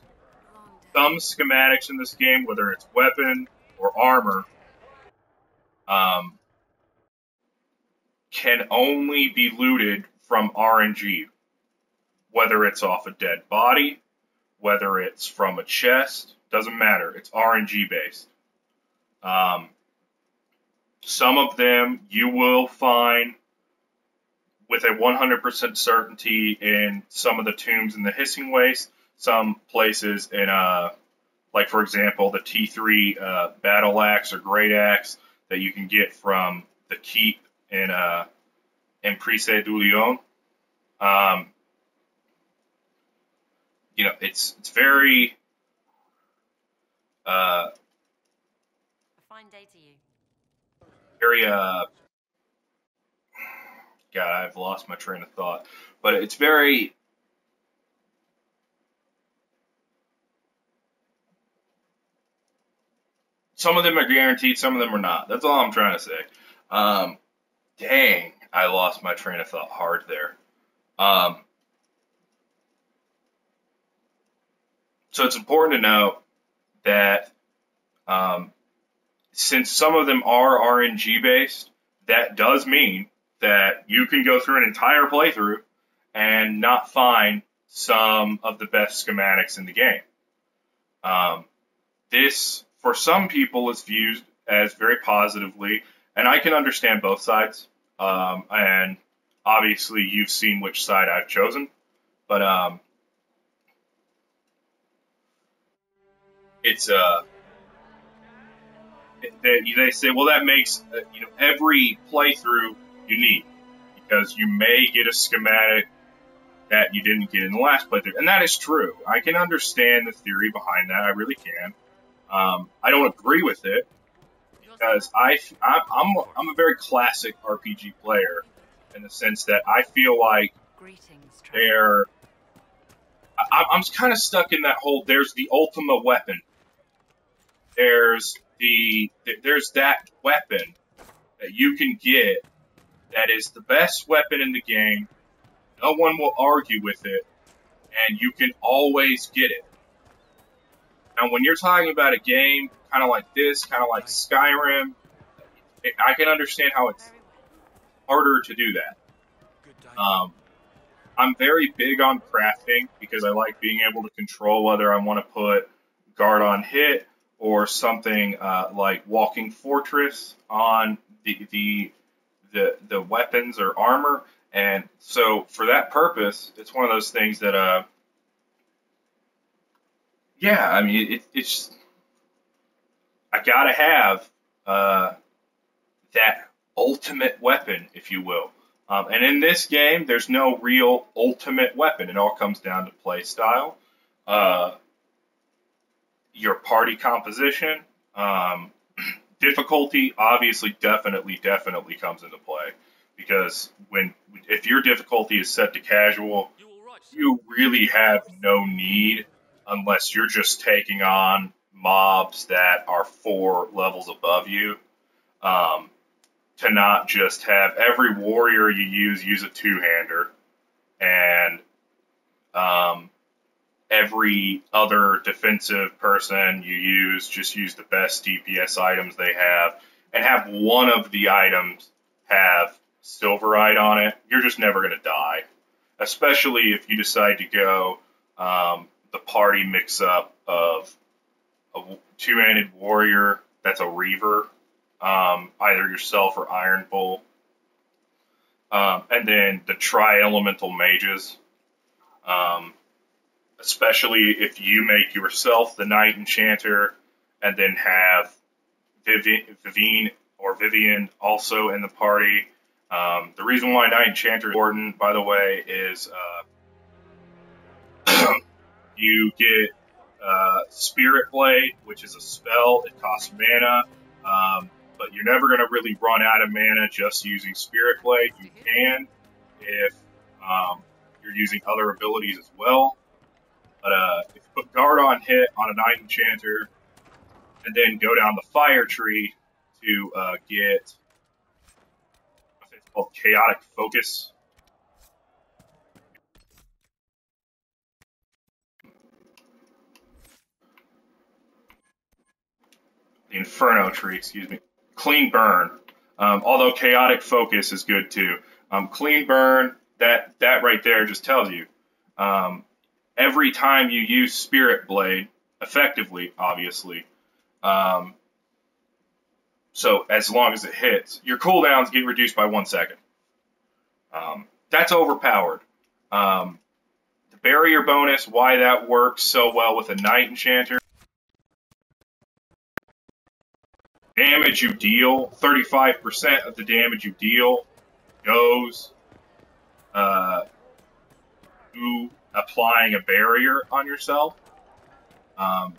Some schematics in this game, whether it's weapon or armor, can only be looted from RNG. Whether it's off a dead body, whether it's from a chest, doesn't matter. It's RNG based. Some of them you will find with a 100% certainty in some of the tombs in the Hissing Waste. Some places in, like for example, the T3 Battle Axe or Great Axe that you can get from the Keep in Prise du Lion. It's very A fine day to you. very God, I've lost my train of thought. But it's very some of them are guaranteed, some of them are not. That's all I'm trying to say. Dang, I lost my train of thought hard there. So it's important to note that since some of them are RNG based, that does mean that you can go through an entire playthrough and not find some of the best schematics in the game. This, for some people, is viewed as very positively, and I can understand both sides. And obviously, you've seen which side I've chosen, but it's they say, well, that makes every playthrough unique because you may get a schematic that you didn't get in the last playthrough, and that is true. I can understand the theory behind that. I really can. I don't agree with it because I'm a very classic RPG player in the sense that I feel like I'm kind of stuck in that whole. There's the ultimate weapon. There's that weapon that you can get that is the best weapon in the game. No one will argue with it, and you can always get it. Now, when you're talking about a game kind of like this, kind of like Skyrim, I can understand how it's harder to do that. I'm very big on crafting because I like being able to control whether I want to put guard on hit or something like Walking Fortress on the weapons or armor. And so for that purpose, it's one of those things that, yeah, I mean, it's I gotta have that ultimate weapon, if you will. And in this game, there's no real ultimate weapon. It all comes down to play style, your party composition, difficulty. Obviously, definitely comes into play because if your difficulty is set to casual, you really have no need, unless you're just taking on mobs that are 4 levels above you, to not just have every warrior you use a two-hander, and every other defensive person you use the best DPS items they have, and have one of the items have Silverite on it. You're just never going to die, especially if you decide to go the party mix-up of a two-handed warrior that's a Reaver, either yourself or Iron Bull, And then the tri-elemental mages, especially if you make yourself the Knight Enchanter and then have Vivian also in the party. The reason why Knight Enchanter is important, by the way, is you get Spirit Blade, which is a spell. It costs mana, but you're never going to really run out of mana just using Spirit Blade. You can if you're using other abilities as well. But if you put Guard on hit on a Knight Enchanter, and then go down the fire tree to get, I think it's called Chaotic Focus. The Inferno tree, excuse me. Clean Burn. Although Chaotic Focus is good too. Clean Burn, that right there just tells you. Every time you use Spirit Blade, effectively, obviously, so as long as it hits, your cooldowns get reduced by 1 second. That's overpowered. The barrier bonus, why that works so well with a Knight Enchanter. Damage you deal, 35% of the damage you deal goes to applying a barrier on yourself. Right.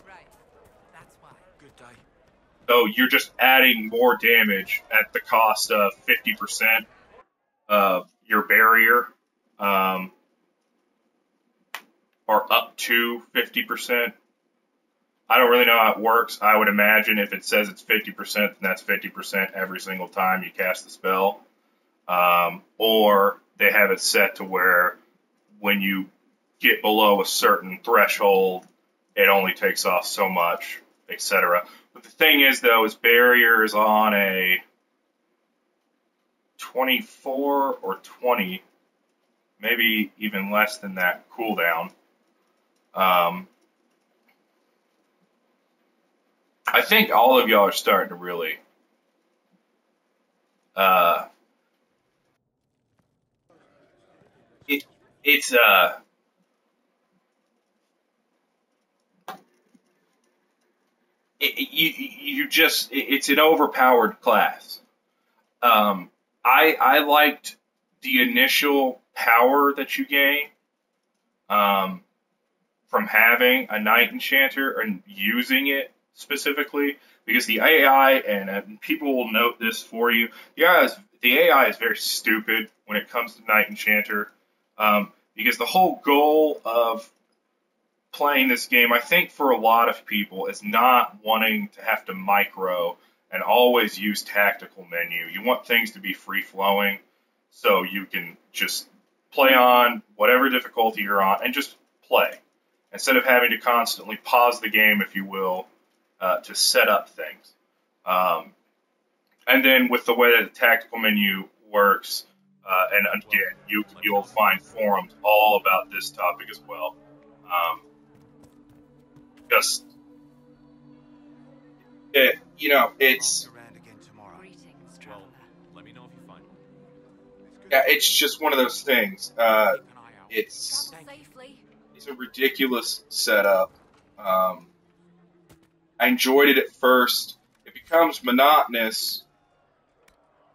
That's why. Good day. So you're just adding more damage at the cost of 50% of your barrier, or up to 50%. I don't really know how it works. I would imagine if it says it's 50%, then that's 50% every single time you cast the spell. Or they have it set to where when you get below a certain threshold, it only takes off so much, etc. But the thing is, though, is barrier is on a 24 or 20, maybe even less than that cooldown. I think all of y'all are starting to really it's it's an overpowered class. I liked the initial power that you gain from having a Knight Enchanter and using it specifically, because the AI, and people will note this for you, the AI is very stupid when it comes to Knight Enchanter, because the whole goal of playing this game, I think for a lot of people, is not wanting to have to micro and always use tactical menu. You want things to be free-flowing so you can just play on whatever difficulty you're on and just play, instead of having to constantly pause the game, if you will, to set up things. And then with the way that the tactical menu works, and again, you'll find forums all about this topic as well. It's Greetings, traveler. Let me know if you find one. yeah, it's just one of those things. It's Travel safely. a ridiculous setup. I enjoyed it at first. It becomes monotonous,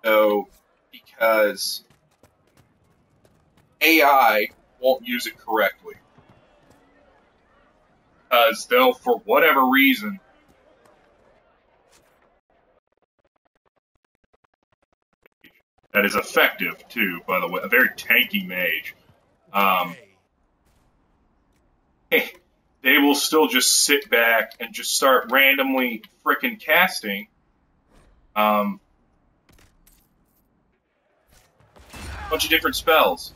though, because AI won't use it correctly. Because they'll, for whatever reason, that is effective, too, by the way. A very tanky mage. They will still just sit back and just start randomly frickin' casting a bunch of different spells.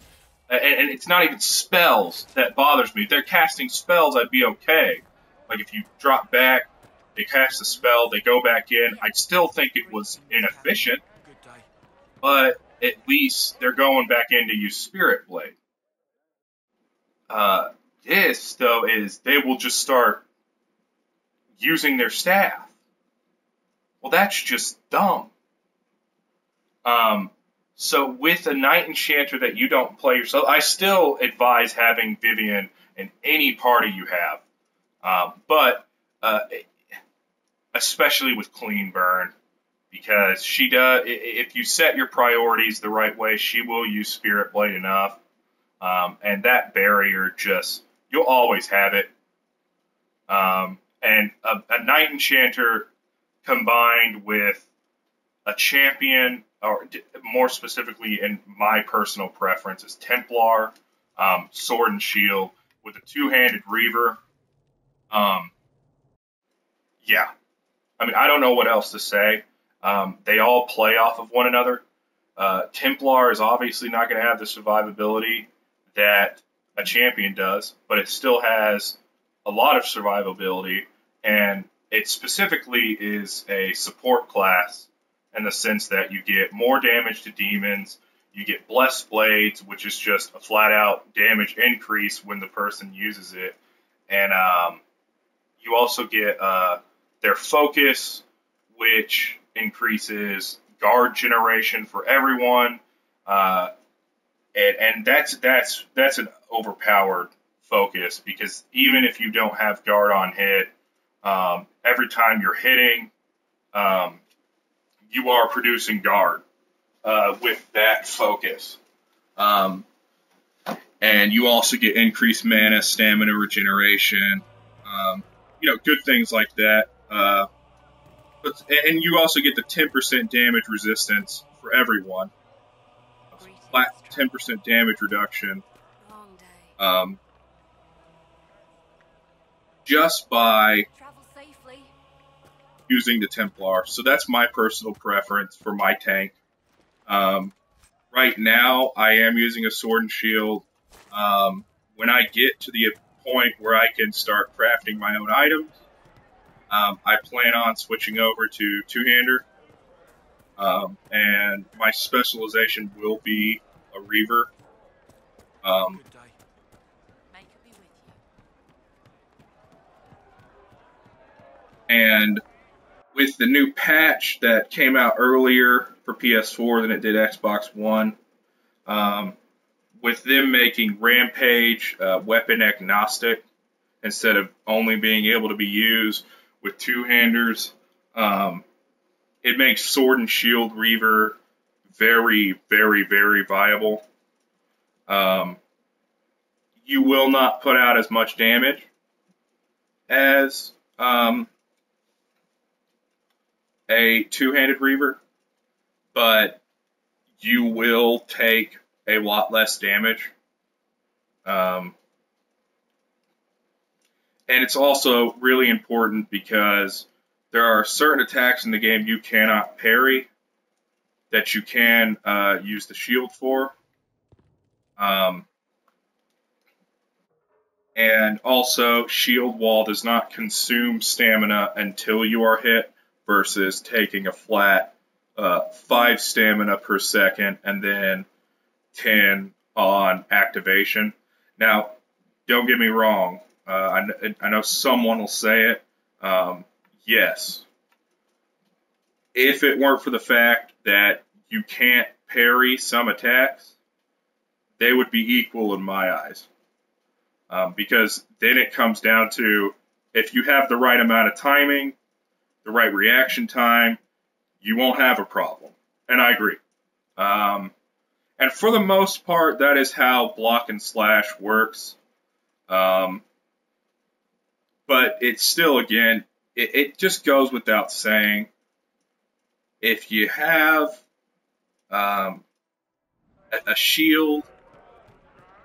And it's not even spells that bothers me. If they're casting spells, I'd be okay. Like, if you drop back, they cast a spell, they go back in, I'd still think it was inefficient. But at least they're going back in to use Spirit Blade. This, though, is they will just start using their staff. Well, that's just dumb. So with a Knight Enchanter that you don't play yourself, I still advise having Vivian in any party you have. But especially with Clean Burn, because she does, if you set your priorities the right way, she will use Spirit Blade enough. And that barrier just, you'll always have it. And a Knight Enchanter combined with a champion, or more specifically in my personal preference, is Templar, Sword and Shield, with a two-handed Reaver. Yeah. I mean, I don't know what else to say. They all play off of one another. Templar is obviously not going to have the survivability that a champion does, but it still has a lot of survivability, and it specifically is a support class in the sense that you get more damage to demons, you get Blessed Blades, which is just a flat-out damage increase when the person uses it, and you also get their Focus, which increases guard generation for everyone, and that's an overpowered Focus, because even if you don't have guard on hit, every time you're hitting, you are producing guard with that Focus. And you also get increased mana, stamina regeneration, good things like that. And you also get the 10% damage resistance for everyone. Flat 10% damage reduction. Just by using the Templar. So that's my personal preference for my tank. Right now, I am using a Sword and Shield. When I get to the point where I can start crafting my own items, I plan on switching over to two-hander. And my specialization will be a Reaver. And with the new patch that came out earlier for PS4 than it did Xbox One, with them making Rampage weapon agnostic instead of only being able to be used with two-handers, it makes Sword and Shield Reaver very, very, very viable. You will not put out as much damage as a two-handed Reaver, but you will take a lot less damage. And it's also really important because there are certain attacks in the game you cannot parry that you can use the shield for. And also, Shield Wall does not consume stamina until you are hit, versus taking a flat 5 stamina per second and then 10 on activation. Now, don't get me wrong. I know someone will say it. Yes. If it weren't for the fact that you can't parry some attacks, they would be equal in my eyes. Because then it comes down to, if you have the right amount of timing, the right reaction time, you won't have a problem. And I agree. And for the most part, that is how block and slash works. But it's still, again, it just goes without saying, if you have a shield,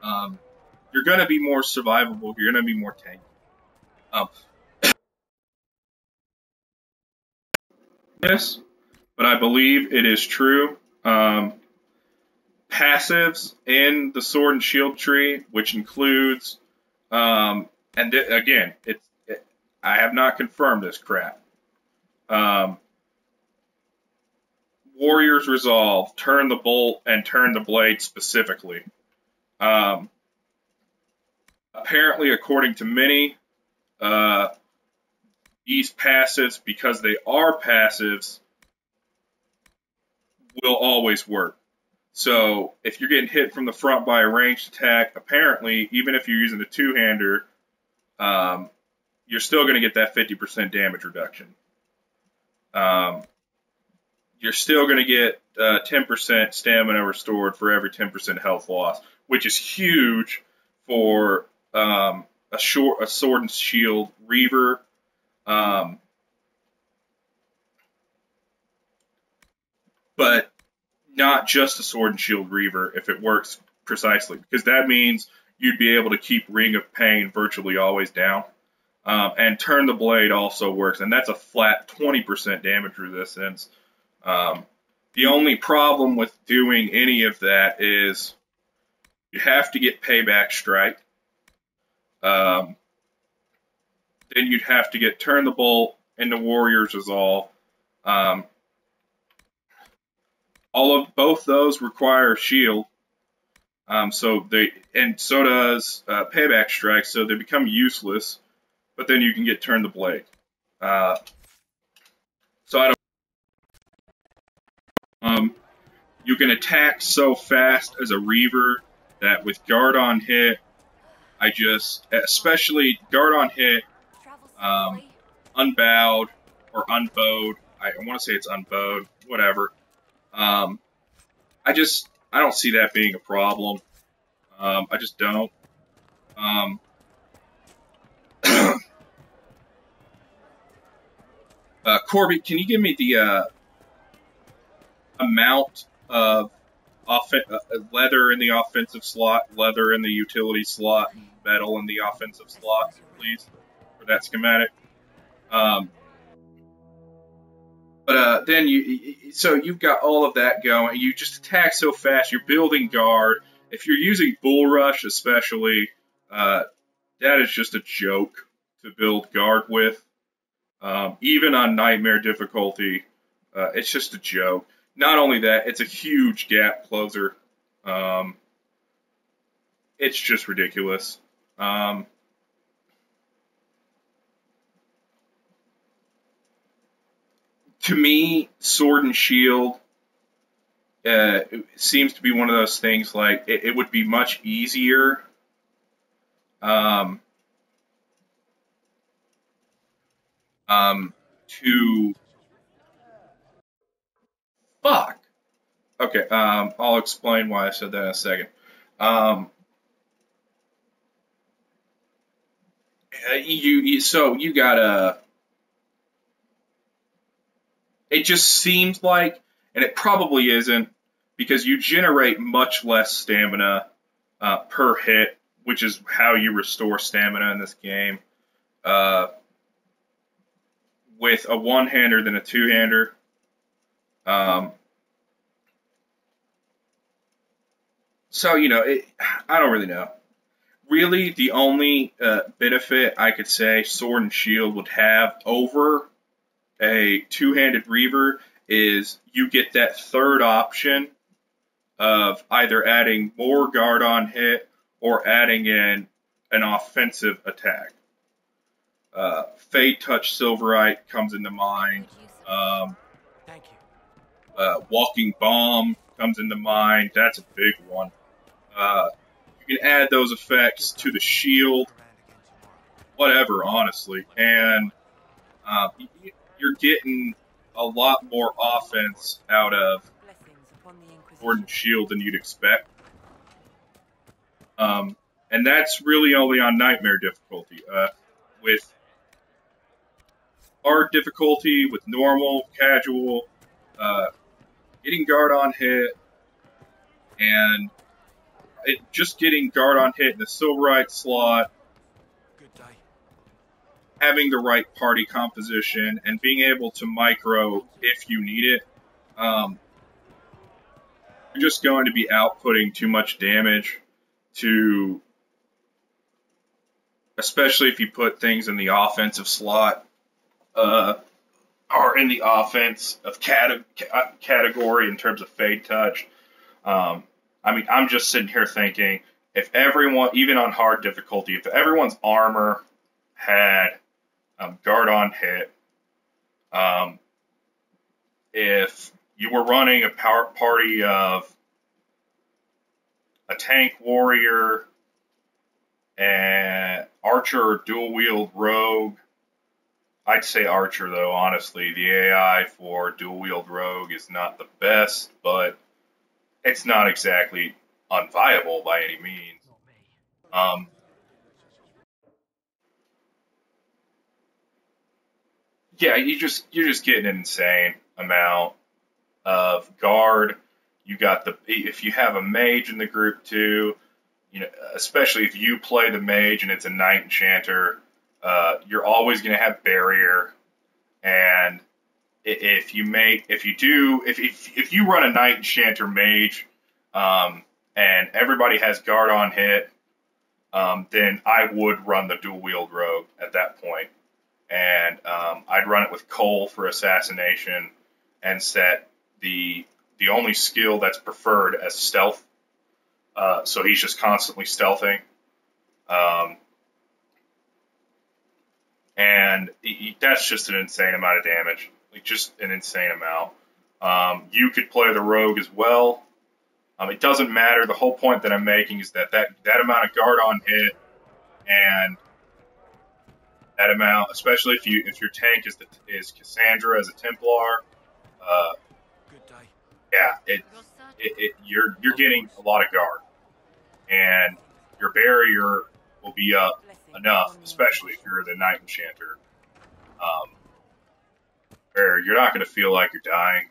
you're going to be more survivable, you're going to be more tanky. Yes, but I believe it is true. Passives in the Sword and Shield tree, which includes, again, I have not confirmed this crap. Warrior's Resolve, turn the bolt and turn the blade specifically. Apparently, according to many, these passives, because they are passives, will always work. So if you're getting hit from the front by a ranged attack, apparently, even if you're using a two-hander, you're still going to get that 50% damage reduction. You're still going to get 10% stamina restored for every 10% health loss, which is huge for a sword and shield reaver. But not just a sword and shield reaver if it works precisely, because that means you'd be able to keep Ring of Pain virtually always down. And Turn the Blade also works, and that's a flat 20% damage resistance. The only problem with doing any of that is you have to get Payback Strike. Then you'd have to get Turn the Bolt and the Warrior's Resolve. Both those require shield. So does Payback Strike, so they become useless. But then you can get Turn the Blade. You can attack so fast as a Reaver that with Guard on hit, especially Guard on hit, Unbowed or Unbowed. I want to say it's Unbowed, whatever. I don't see that being a problem. I just don't. Corby, can you give me the amount of leather in the offensive slot, leather in the utility slot, and metal in the offensive slot, please, for that schematic? Then you've got all of that going. You just attack so fast. You're building guard. If you're using Bull Rush, especially, that is just a joke to build guard with. Even on Nightmare difficulty, it's just a joke. Not only that, it's a huge gap closer. It's just ridiculous. To me, Sword and Shield seems to be one of those things like it would be much easier to fuck. Okay, I'll explain why I said that in a second. You gotta. It just seems like, and it probably isn't, because you generate much less stamina per hit, which is how you restore stamina in this game, with a one-hander than a two-hander. So, I don't really know. Really, the only benefit I could say Sword and Shield would have over a two-handed Reaver is you get that third option of either adding more guard on hit or adding in an offensive attack. Fade Touch Silverite comes into mind. Thank you. Walking Bomb comes into mind. That's a big one. You can add those effects to the shield, whatever, honestly, and you're getting a lot more offense out of Sword and Shield than you'd expect. And that's really only on Nightmare difficulty. With hard difficulty, with normal, casual, getting guard on hit, and just getting guard on hit in the Silverite slot, having the right party composition, and being able to micro if you need it, you're just going to be outputting too much damage to, especially if you put things in the offensive slot, or in the offense of category in terms of Fade Touch. I'm just sitting here thinking, if everyone, even on hard difficulty, if everyone's armor had guard on hit, if you were running a party of a tank warrior, an archer or dual wield rogue. I'd say archer though, honestly. The AI for dual wield rogue is not the best, but it's not exactly unviable by any means. Yeah, you're just getting an insane amount of guard. You got if you have a mage in the group too, you know, especially if you play the mage and it's a knight enchanter, you're always going to have barrier. And if you run a knight enchanter mage, and everybody has guard on hit, then I would run the dual wield rogue at that point. And I'd run it with Cole for assassination and set the only skill that's preferred as stealth. So he's just constantly stealthing. And that's just an insane amount of damage. Like, just an insane amount. You could play the rogue as well. It doesn't matter. The whole point that I'm making is that amount of guard on hit and that amount, especially if your tank is Cassandra as a Templar, Good day. yeah, you're getting a lot of guard, and your barrier will be up enough, especially if you're the Knight Enchanter. Where you're not going to feel like you're dying,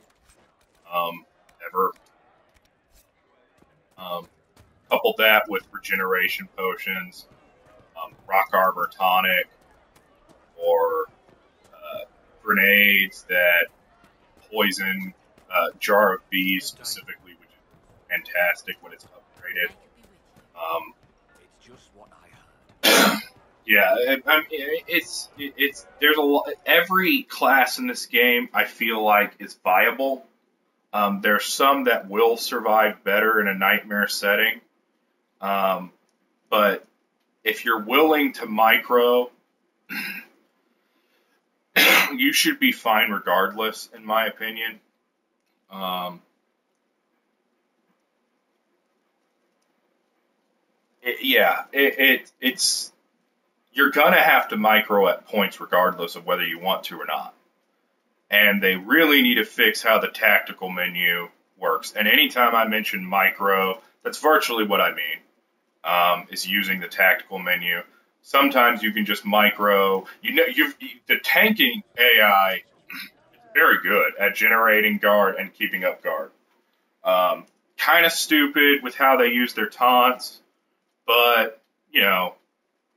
ever. Couple that with regeneration potions, rock armor tonic, or grenades that poison Jar of Bees specifically, which is fantastic when it's upgraded. It's just what I heard. Yeah, there's a lot. Every class in this game I feel like is viable. There's some that will survive better in a nightmare setting, but if you're willing to micro, you should be fine regardless, in my opinion. It's you're gonna have to micro at points regardless of whether you want to or not. And they really need to fix how the tactical menu works. And anytime I mention micro, that's virtually what I mean, is using the tactical menu. Sometimes you can just micro. The tanking AI is very good at generating guard and keeping up guard. Kind of stupid with how they use their taunts, but, you know,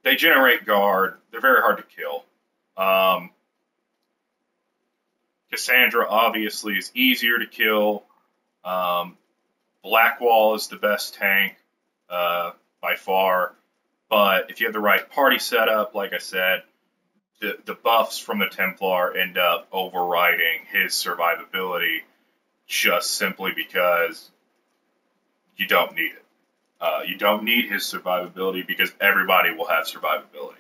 they generate guard. They're very hard to kill. Cassandra obviously is easier to kill. Blackwall is the best tank by far. But if you have the right party setup, like I said, the buffs from the Templar end up overriding his survivability just simply because you don't need it. You don't need his survivability because everybody will have survivability.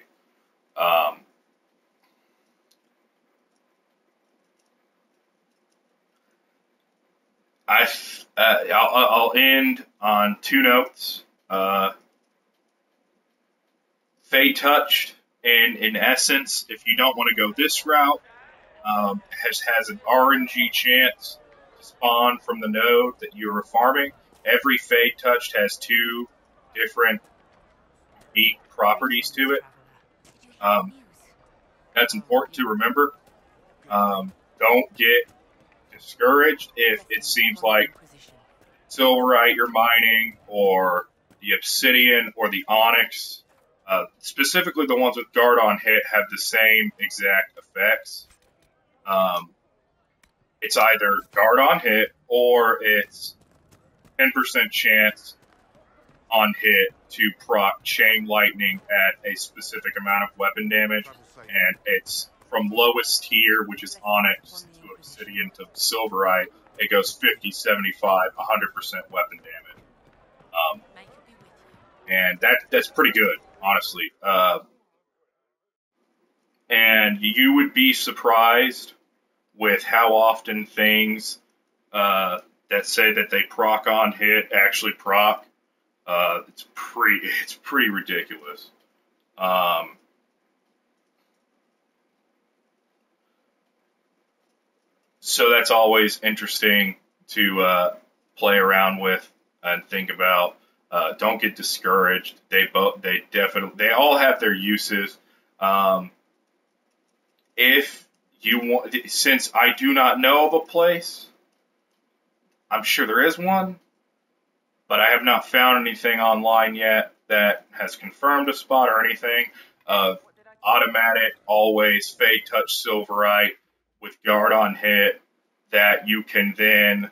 I'll end on two notes. Fey Touched, in essence, if you don't want to go this route, has an RNG chance to spawn from the node that you are farming. Every Fey Touched has two different unique properties to it. That's important to remember. Don't get discouraged if it seems like Silverite you're mining, or the Obsidian, or the Onyx. Specifically, the ones with guard on hit have the same exact effects. It's either guard on hit, or it's 10% chance on hit to proc Chain Lightning at a specific amount of weapon damage, and it's from lowest tier, which is Onyx, to Obsidian to Silverite, it goes 50, 75, 100% weapon damage. And that's pretty good, honestly. And you would be surprised with how often things that say that they proc on hit actually proc. It's pretty ridiculous. So that's always interesting to play around with and think about. Don't get discouraged. They all have their uses. If you want, since I do not know of a place, I'm sure there is one, but I have not found anything online yet that has confirmed a spot or anything of automatic, always fade touch silverite with guard on hit that you can then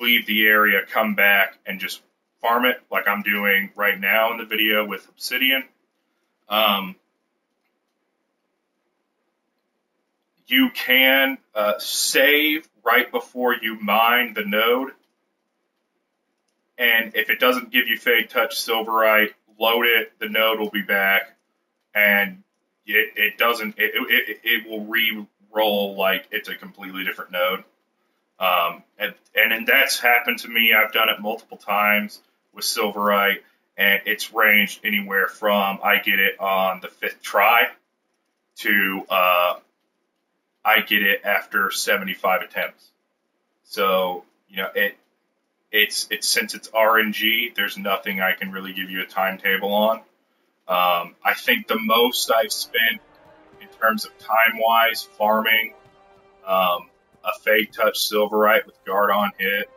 leave the area, come back, and just farm it like I'm doing right now in the video with Obsidian. You can save right before you mine the node, and if it doesn't give you fade touch silverite, load it. The node will be back, and it will re-roll like it's a completely different node. And that's happened to me. I've done it multiple times with silverite, and it's ranged anywhere from I get it on the 5th try to I get it after 75 attempts. So, it's since it's RNG, there's nothing I can really give you a timetable on. I think the most I've spent in terms of time-wise farming a fade touch silverite with guard on hit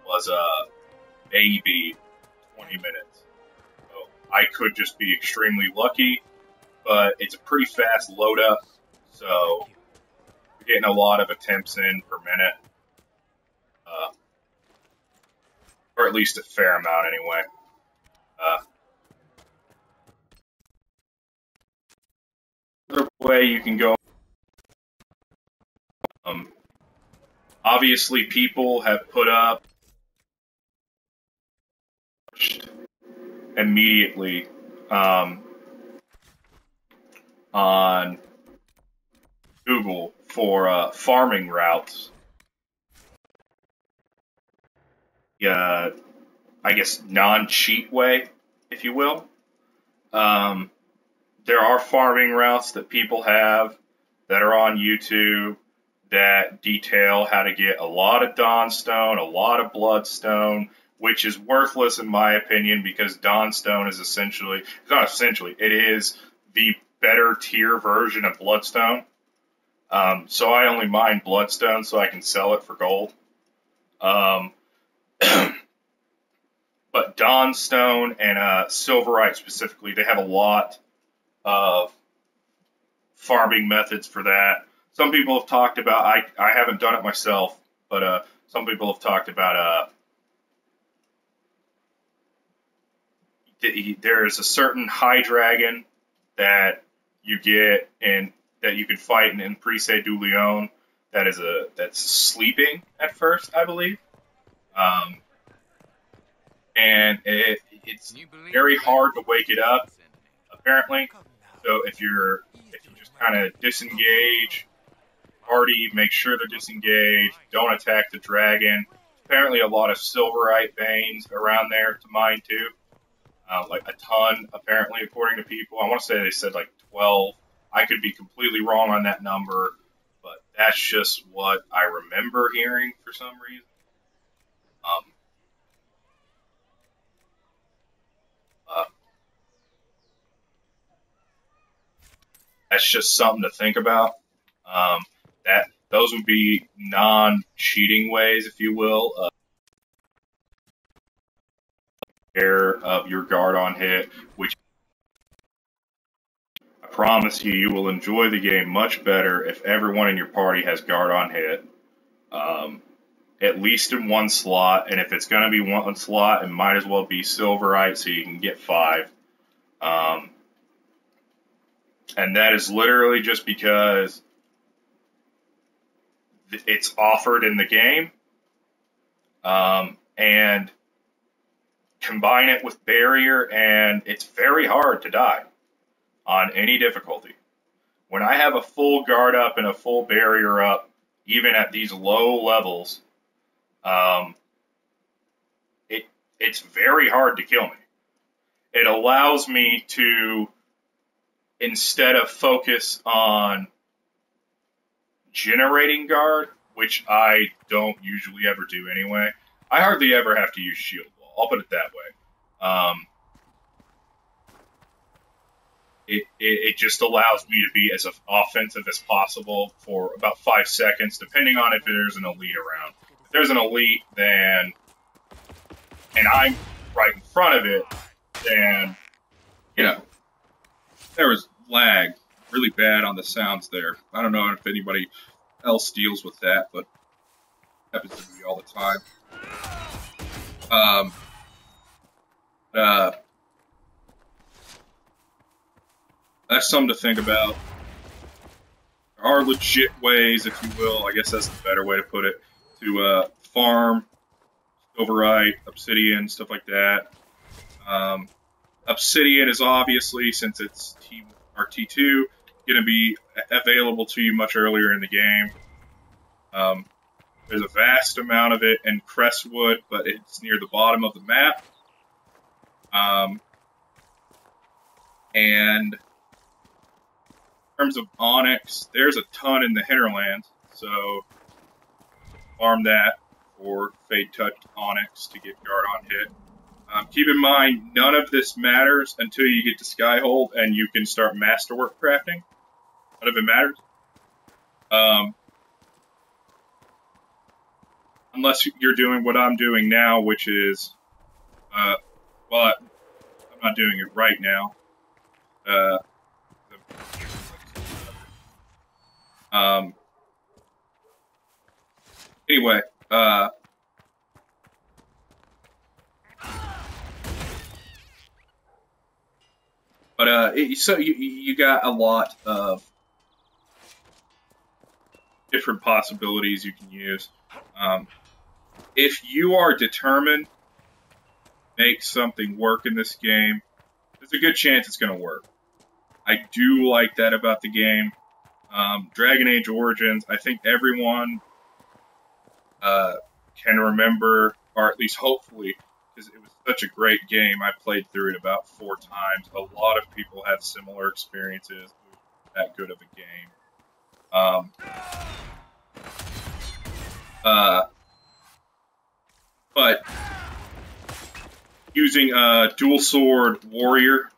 was maybe 20 minutes. So I could just be extremely lucky, but it's a pretty fast load up, so we're getting a lot of attempts in per minute. Or at least a fair amount anyway. Another way you can go, obviously people have put up immediately on Google for farming routes. I guess non-cheat way, if you will. There are farming routes that people have that are on YouTube that detail how to get a lot of Dawnstone, a lot of Bloodstone, which is worthless in my opinion because Dawnstone is it is the better tier version of Bloodstone. So I only mine Bloodstone so I can sell it for gold. But Dawnstone and Silverite specifically, they have a lot of farming methods for that. Some people have talked about, I haven't done it myself, but some people have talked about there's a certain high dragon that you get and that you can fight in Prise du Lion that's sleeping at first, I believe. And it's very hard to wake it up, apparently. So if you just kind of disengage, party, make sure they're disengaged, don't attack the dragon. Apparently a lot of silverite veins around there to mine too. Like a ton, apparently, according to people. I want to say they said like 12. I could be completely wrong on that number, but that's just what I remember hearing for some reason. That's just something to think about. Those would be non-cheating ways, if you will, of your guard on hit, which I promise you will enjoy the game much better if everyone in your party has guard on hit, at least in one slot, and if it's going to be one slot, it might as well be silverite so you can get 5. And that is literally just because it's offered in the game, and combine it with barrier, and it's very hard to die on any difficulty. When I have a full guard up and a full barrier up, even at these low levels, it's very hard to kill me. It allows me to, instead of focus on generating guard, which I don't usually ever do anyway, I hardly ever have to use shield wall. I'll put it that way. It just allows me to be as offensive as possible for about 5 seconds, depending on if there's an elite around. If there's an elite, then, and I'm right in front of it, then, you know, there was lag really bad on the sounds there. I don't know if anybody else deals with that, but it happens to me all the time. That's something to think about. There are legit ways, if you will, I guess that's the better way to put it, to farm, overwrite, Obsidian, stuff like that. Obsidian is obviously, since it's T2, going to be available to you much earlier in the game. There's a vast amount of it in Crestwood, but it's near the bottom of the map. And in terms of Onyx, there's a ton in the Hinterlands, so farm that for Fade Touch Onyx to get guard on hit. Keep in mind, none of this matters until you get to Skyhold and you can start masterwork crafting. None of it matters. Unless you're doing what I'm doing now, which is, well, I'm not doing it right now. Anyway, so you got a lot of different possibilities you can use. If you are determined to make something work in this game, there's a good chance it's going to work. I do like that about the game. Dragon Age Origins, I think everyone can remember, or at least hopefully, because it was such a great game. I played through it about 4 times. A lot of people have similar experiences with that good of a game. But using a dual sword warrior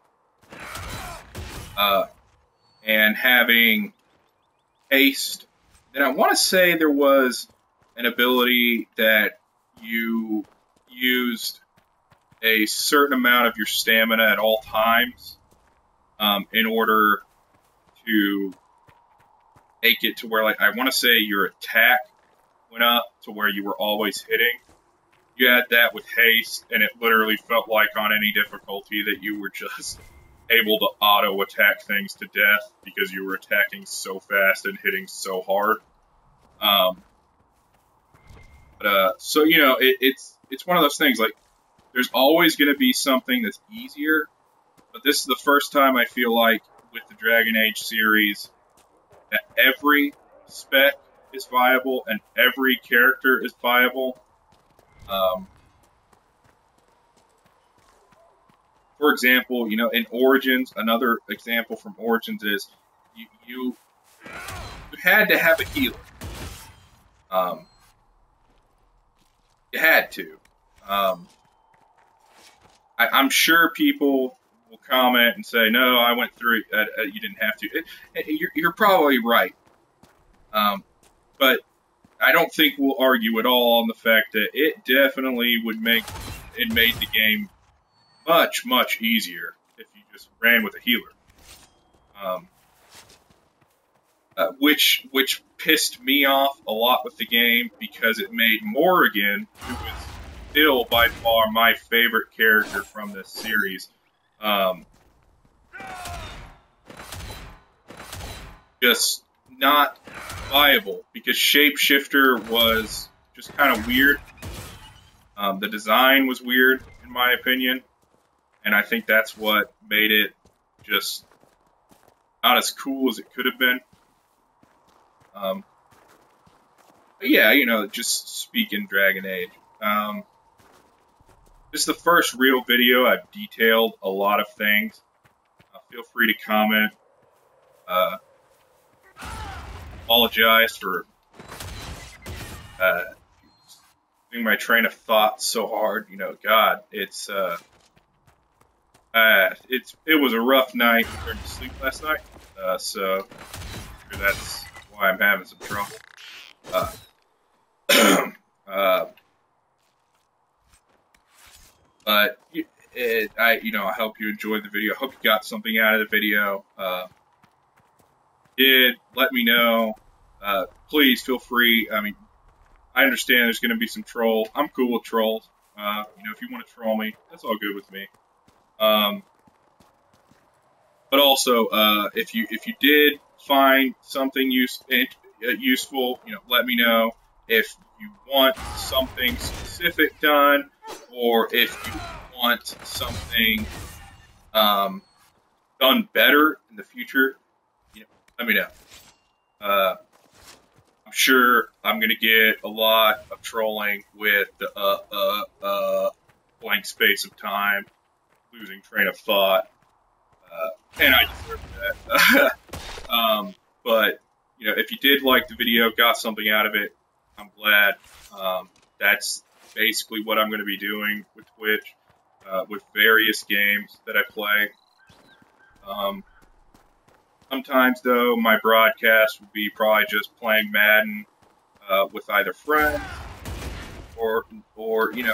and having haste, then I want to say there was an ability that you used a certain amount of your stamina at all times in order to make it to where, like, I want to say your attack went up to where you were always hitting. You had that with haste, and it literally felt like on any difficulty that you were just able to auto-attack things to death because you were attacking so fast and hitting so hard. So, you know, it's one of those things, like, there's always going to be something that's easier, but this is the first time I feel like with the Dragon Age series that every spec is viable and every character is viable. For example, you know, in Origins, another example from Origins is you had to have a healer. You had to. I'm sure people will comment and say, no, I went through it, you didn't have to. You're probably right. But I don't think we'll argue at all on the fact that it definitely would make it made the game much, much easier if you just ran with a healer. Which pissed me off a lot with the game because it made Morrigan, who was still by far my favorite character from this series, just not viable because Shapeshifter was just kind of weird. The design was weird, in my opinion, and I think that's what made it just not as cool as it could have been. But yeah, you know, just speaking Dragon Age. this is the first real video I've detailed a lot of things. Feel free to comment. Apologize for doing my train of thought so hard. You know, God, it was a rough night compared to sleep last night. So that's why I'm having some trouble. But I hope you enjoyed the video. I hope you got something out of the video. Let me know. Please feel free. I mean, I understand there's going to be some trolls. I'm cool with trolls. If you want to troll me, that's all good with me. But also, if you did find something useful, let me know. If you want something specific done, or if you want something done better in the future, let me know. I'm sure I'm gonna get a lot of trolling with the blank space of time, losing train of thought, and I deserve that. But if you did like the video, got something out of it, I'm glad. That's basically what I'm going to be doing with Twitch, with various games that I play. Sometimes, though, my broadcast would be probably just playing Madden with either friends or playing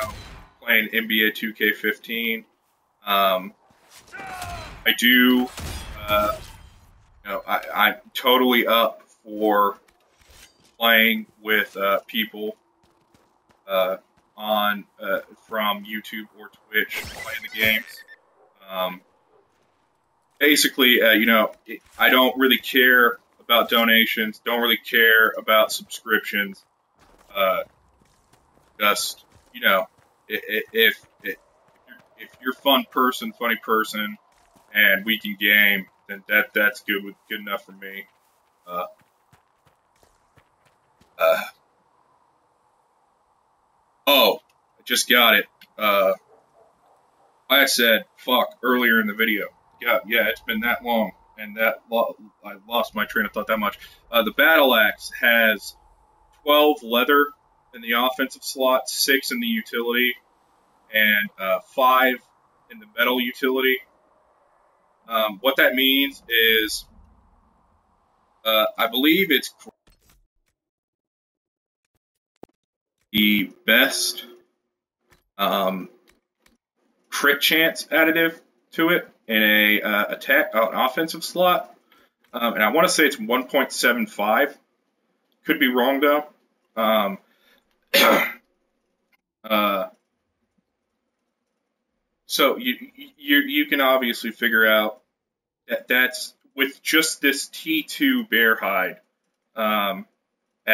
NBA 2K15. I do, I'm totally up for playing with people from YouTube or Twitch, playing the games. Basically, I don't really care about donations, don't really care about subscriptions. Just, if you're a funny person, and we can game, then that's good enough for me. Oh, I just got it. I said fuck earlier in the video. Yeah, it's been that long, and I lost my train of thought that much. The battle axe has 12 leather in the offensive slot, 6 in the utility, and 5 in the metal utility. What that means is, I believe it's the best crit chance additive to it in an offensive slot, and I want to say it's 1.75. Could be wrong though. So you can obviously figure out that's with just this T2 bear hide at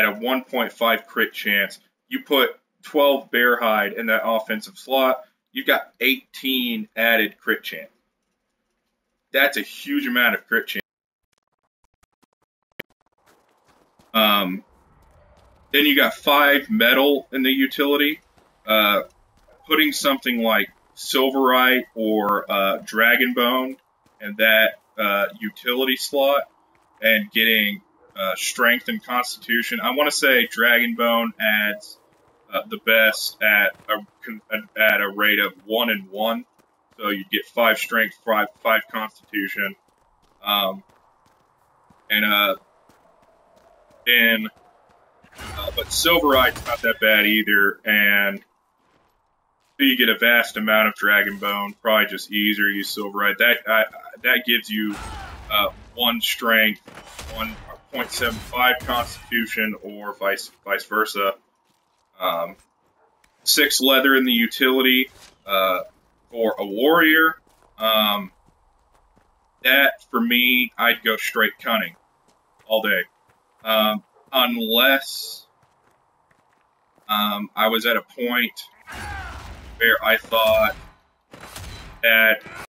a 1.5 crit chance. You put 12 bear hide in that offensive slot, you've got 18 added crit chance. That's a huge amount of crit chance. Then you got 5 metal in the utility. Putting something like Silverite or Dragonbone in that utility slot and getting strength and constitution. I want to say Dragonbone adds the best at a rate of 1 and 1. So you get 5 strength, 5 constitution, but Silverite's not that bad either, and so you get a vast amount of Dragonbone. Probably just easier to use Silverite. That gives you 1 strength, 1.75 constitution, or vice versa. 6 leather in the utility for a warrior. That for me, I'd go straight cunning all day, unless I was at a point where I thought that